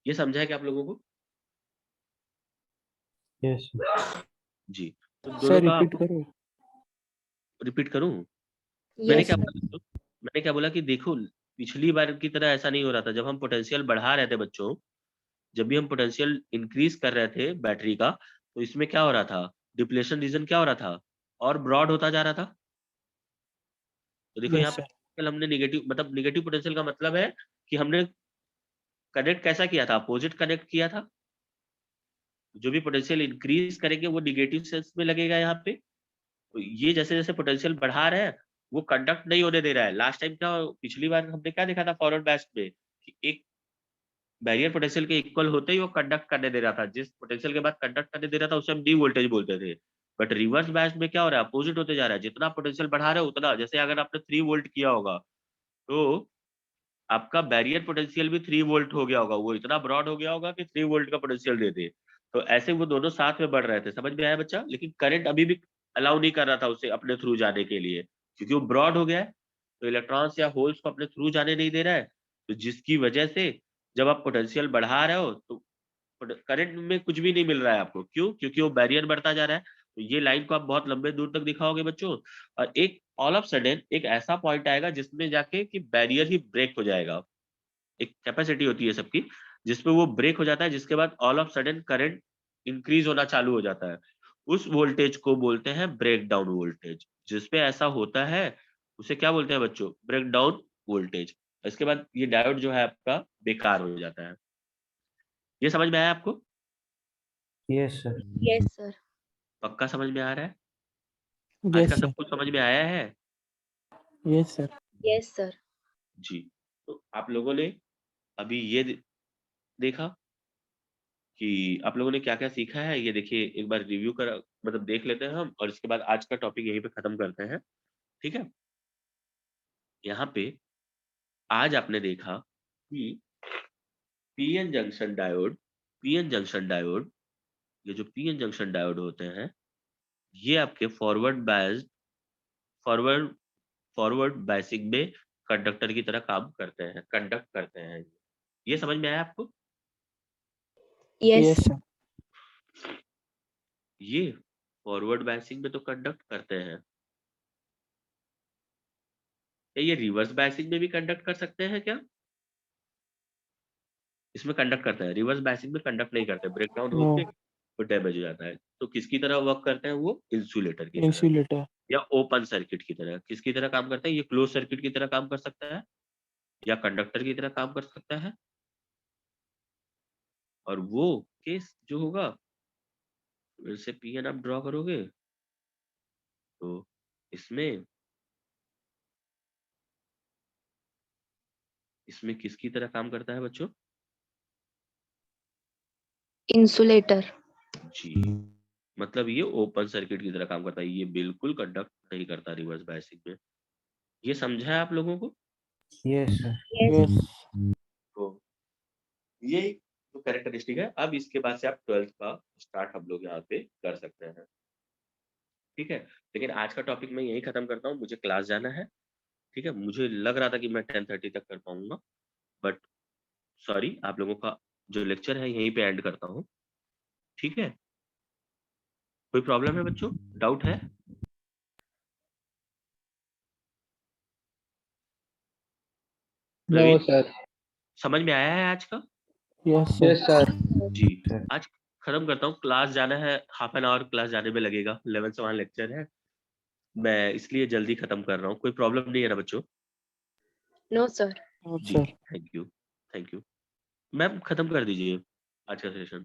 ये समझा है क्या आप लोगों को? Yes, sir. जी। तो सर दोनों का रिपीट आपको करो। रिपीट करूँ? मैंने Yes, क्या sir. बोला बच्चों? मैंने क्या बोला कि देखो पिछली बार की तरह ऐसा नहीं हो रहा था। जब हम पोटेंशियल बढ़ा रहे थे बच्चों, जब भी हम पोटेंशियल इंक्रीज़ कर रहे थे बैटरी का, तो इसमें क्या हो रहा था? डिप्लेशन रीजन क्या हो रहा था? और ब्रॉड होता जा रहा था। तो देखो यहाँ यस पे सर। कल हमने नेगेटिव मतलब नेगेटिव पोटेंशियल का मतलब है कि हमने कनेक्ट कैसा किया था? अपोजिट कनेक्ट किया था। जो भी पोटेंशियल इंक्रीज़ करेंगे वो नेगेटिव सेंस में लगेगा यहाँ पे। तो ये जैसे-जैसे पोटेंशियल बढ़ा रहे हैं, वो कंडक्ट नहीं होने दे रहा है। लास्ट टाइम क्या पिछली बार हमने क्या देखा था फॉरवर्ड बैच में कि एक बैरियर पोटेंशियल के इक्वल होते ही वो कंडक्ट करने दे रहा था। जिस पोटेंशियल के बाद कंडक्ट करने दे रहा था उसे हम डी वोल्टेज बोलते थे। बट रिवर्स बैच में क्या हो रहा है? अपोजिट होते जा रहा है। जितना पोटेंशियल बढ़ा रहे हो उतना जैसे अगर आपने 3 वोल्ट किया होगा, तो आपका बैरियर पोटेंशियल भी 3 वोल्ट हो गया होगा। वो इतना ब्रॉड हो गया होगा कि 3 वोल्ट का पोटेंशियल दे दे। तो ऐसे वो दोनों साथ में बढ़ रहे थे। समझ में आया बच्चा? लेकिन करंट अभी भी अलाउ नहीं कर रहा था उसे अपने थ्रू जाने के लिए, क्योंकि वो ब्रॉड हो गया है। तो इलेक्ट्रॉन्स या होल्स को अपने थ्रू जाने नहीं दे रहा है। तो जिसकी वजह से जब आप पोटेंशियल बढ़ा रहे हो तो करंट में कुछ भी नहीं मिल रहा है आपको। क्यों? क्योंकि वो बैरियर बढ़ता जा रहा है। तो ये लाइन को आप बहुत लंबे दूर तक दिखाओगे बच्चों और एक ऑल ऑफ सडन एक ऐसा पॉइंट आएगा जिसमें जाके कि बैरियर ही ब्रेक हो जाएगा। एक कैपेसिटी होती है सबकी, जिसमें वो ब्रेक हो जाता है, जिसके बाद all of sudden current increase होना चालू हो जाता है। उस वोल्टेज को बोलते हैं ब्रेकडाउन वोल्टेज। जिसपे ऐसा होता है, उसे क्या बोलते हैं बच्चों? Breakdown voltage. इसके बाद ये डायोड जो है आपका बेकार हो जाता है। ये समझ में आया आपको? Yes, sir. Yes, sir. पक्का समझ में आ रहा है? आज का यस सब सर। कुछ समझ में आया है? Yes sir. Yes, sir. जी। तो आप लोगों ने अभी ये देखा कि आप लोगों ने क्या-क्या सीखा है, ये देखिए एक बार रिव्यू करा मतलब देख लेते हैं हम और इसके बाद आज का टॉपिक यहीं पे खत्म करते हैं, ठीक है? यहाँ पे आज आपने देखा कि PN junction diode PN junction diode ये जो पीएन जंक्शन डायोड होते हैं, ये आपके फॉरवर्ड फॉरवर्ड बायसिंग में कंडक्टर की तरह काम करते हैं, कंडक्ट करते हैं। ये समझ में आया आपको? Yes. Yes sir. ये फॉरवर्ड बायसिंग में तो कंडक्ट करते हैं। क्या ये रिवर्स बायसिंग में भी कंडक्ट कर सकते हैं क्या? इसमें कंडक्ट करता है, रिवर्स बायसिंग में कंडक्ट नहीं करते, ब्रेकडाउन नो। होके वो डैमेज हो जाता है। तो किसकी तरह वर्क करते हैं वो? इंसुलेटर की तरह इंसुलेटर। या ओपन सर्किट की तरह। किसकी तरह काम करता है? ये क्लोज़ सर्किट की तरह काम कर सकता है या कंडक्टर की तरह काम कर सकता है। और वो केस जो होगा, फिर से पीएन आप ड्रॉ करोगे, तो इसमें इसमें किसकी तरह काम करता है बच्चों? इंसुलेटर। जी, मतलब ये ओपन सर्किट की तरह काम करता है, ये बिल्कुल कंडक्ट नहीं करता रिवर्स बायसिंग में। ये समझा है आप लोगों को? Yes, sir. यस। Yes. तो ये तो कैरेक्टरिस्टिक है। अब इसके बाद से आप 12th का स्टार्ट हम लोग यहाँ पे कर सकते हैं, ठीक है? लेकिन आज का टॉपिक मैं यहीं खत्म करता हूँ, मुझे क्लास जाना है, ठीक है? मुझे लग रहा था कि मैं 10:30 तक कर पाऊँगा, बट सॉरी, आप लोगों का जो लेक्चर है यहीं पे एंड करता हूँ, ठीक है? कोई प्रॉब्लम है बच्चों? डाउट है? No, Praveen, sir. समझ में आया है आज का? Yes, sir. Yes, sir. जी, Sir. आज खत्म करता हूँ, क्लास जाना है, हाफ एन आवर क्लास जाने में लगेगा, 11 से 1 लेक्चर है, मैं इसलिए जल्दी खत्म कर रहा हूँ। कोई प्रॉब्लम नहीं है ना बच्चों? No sir. No, जी, sir. Thank you, thank you. Ma'am खत्म कर दीजिए आज का सेशन।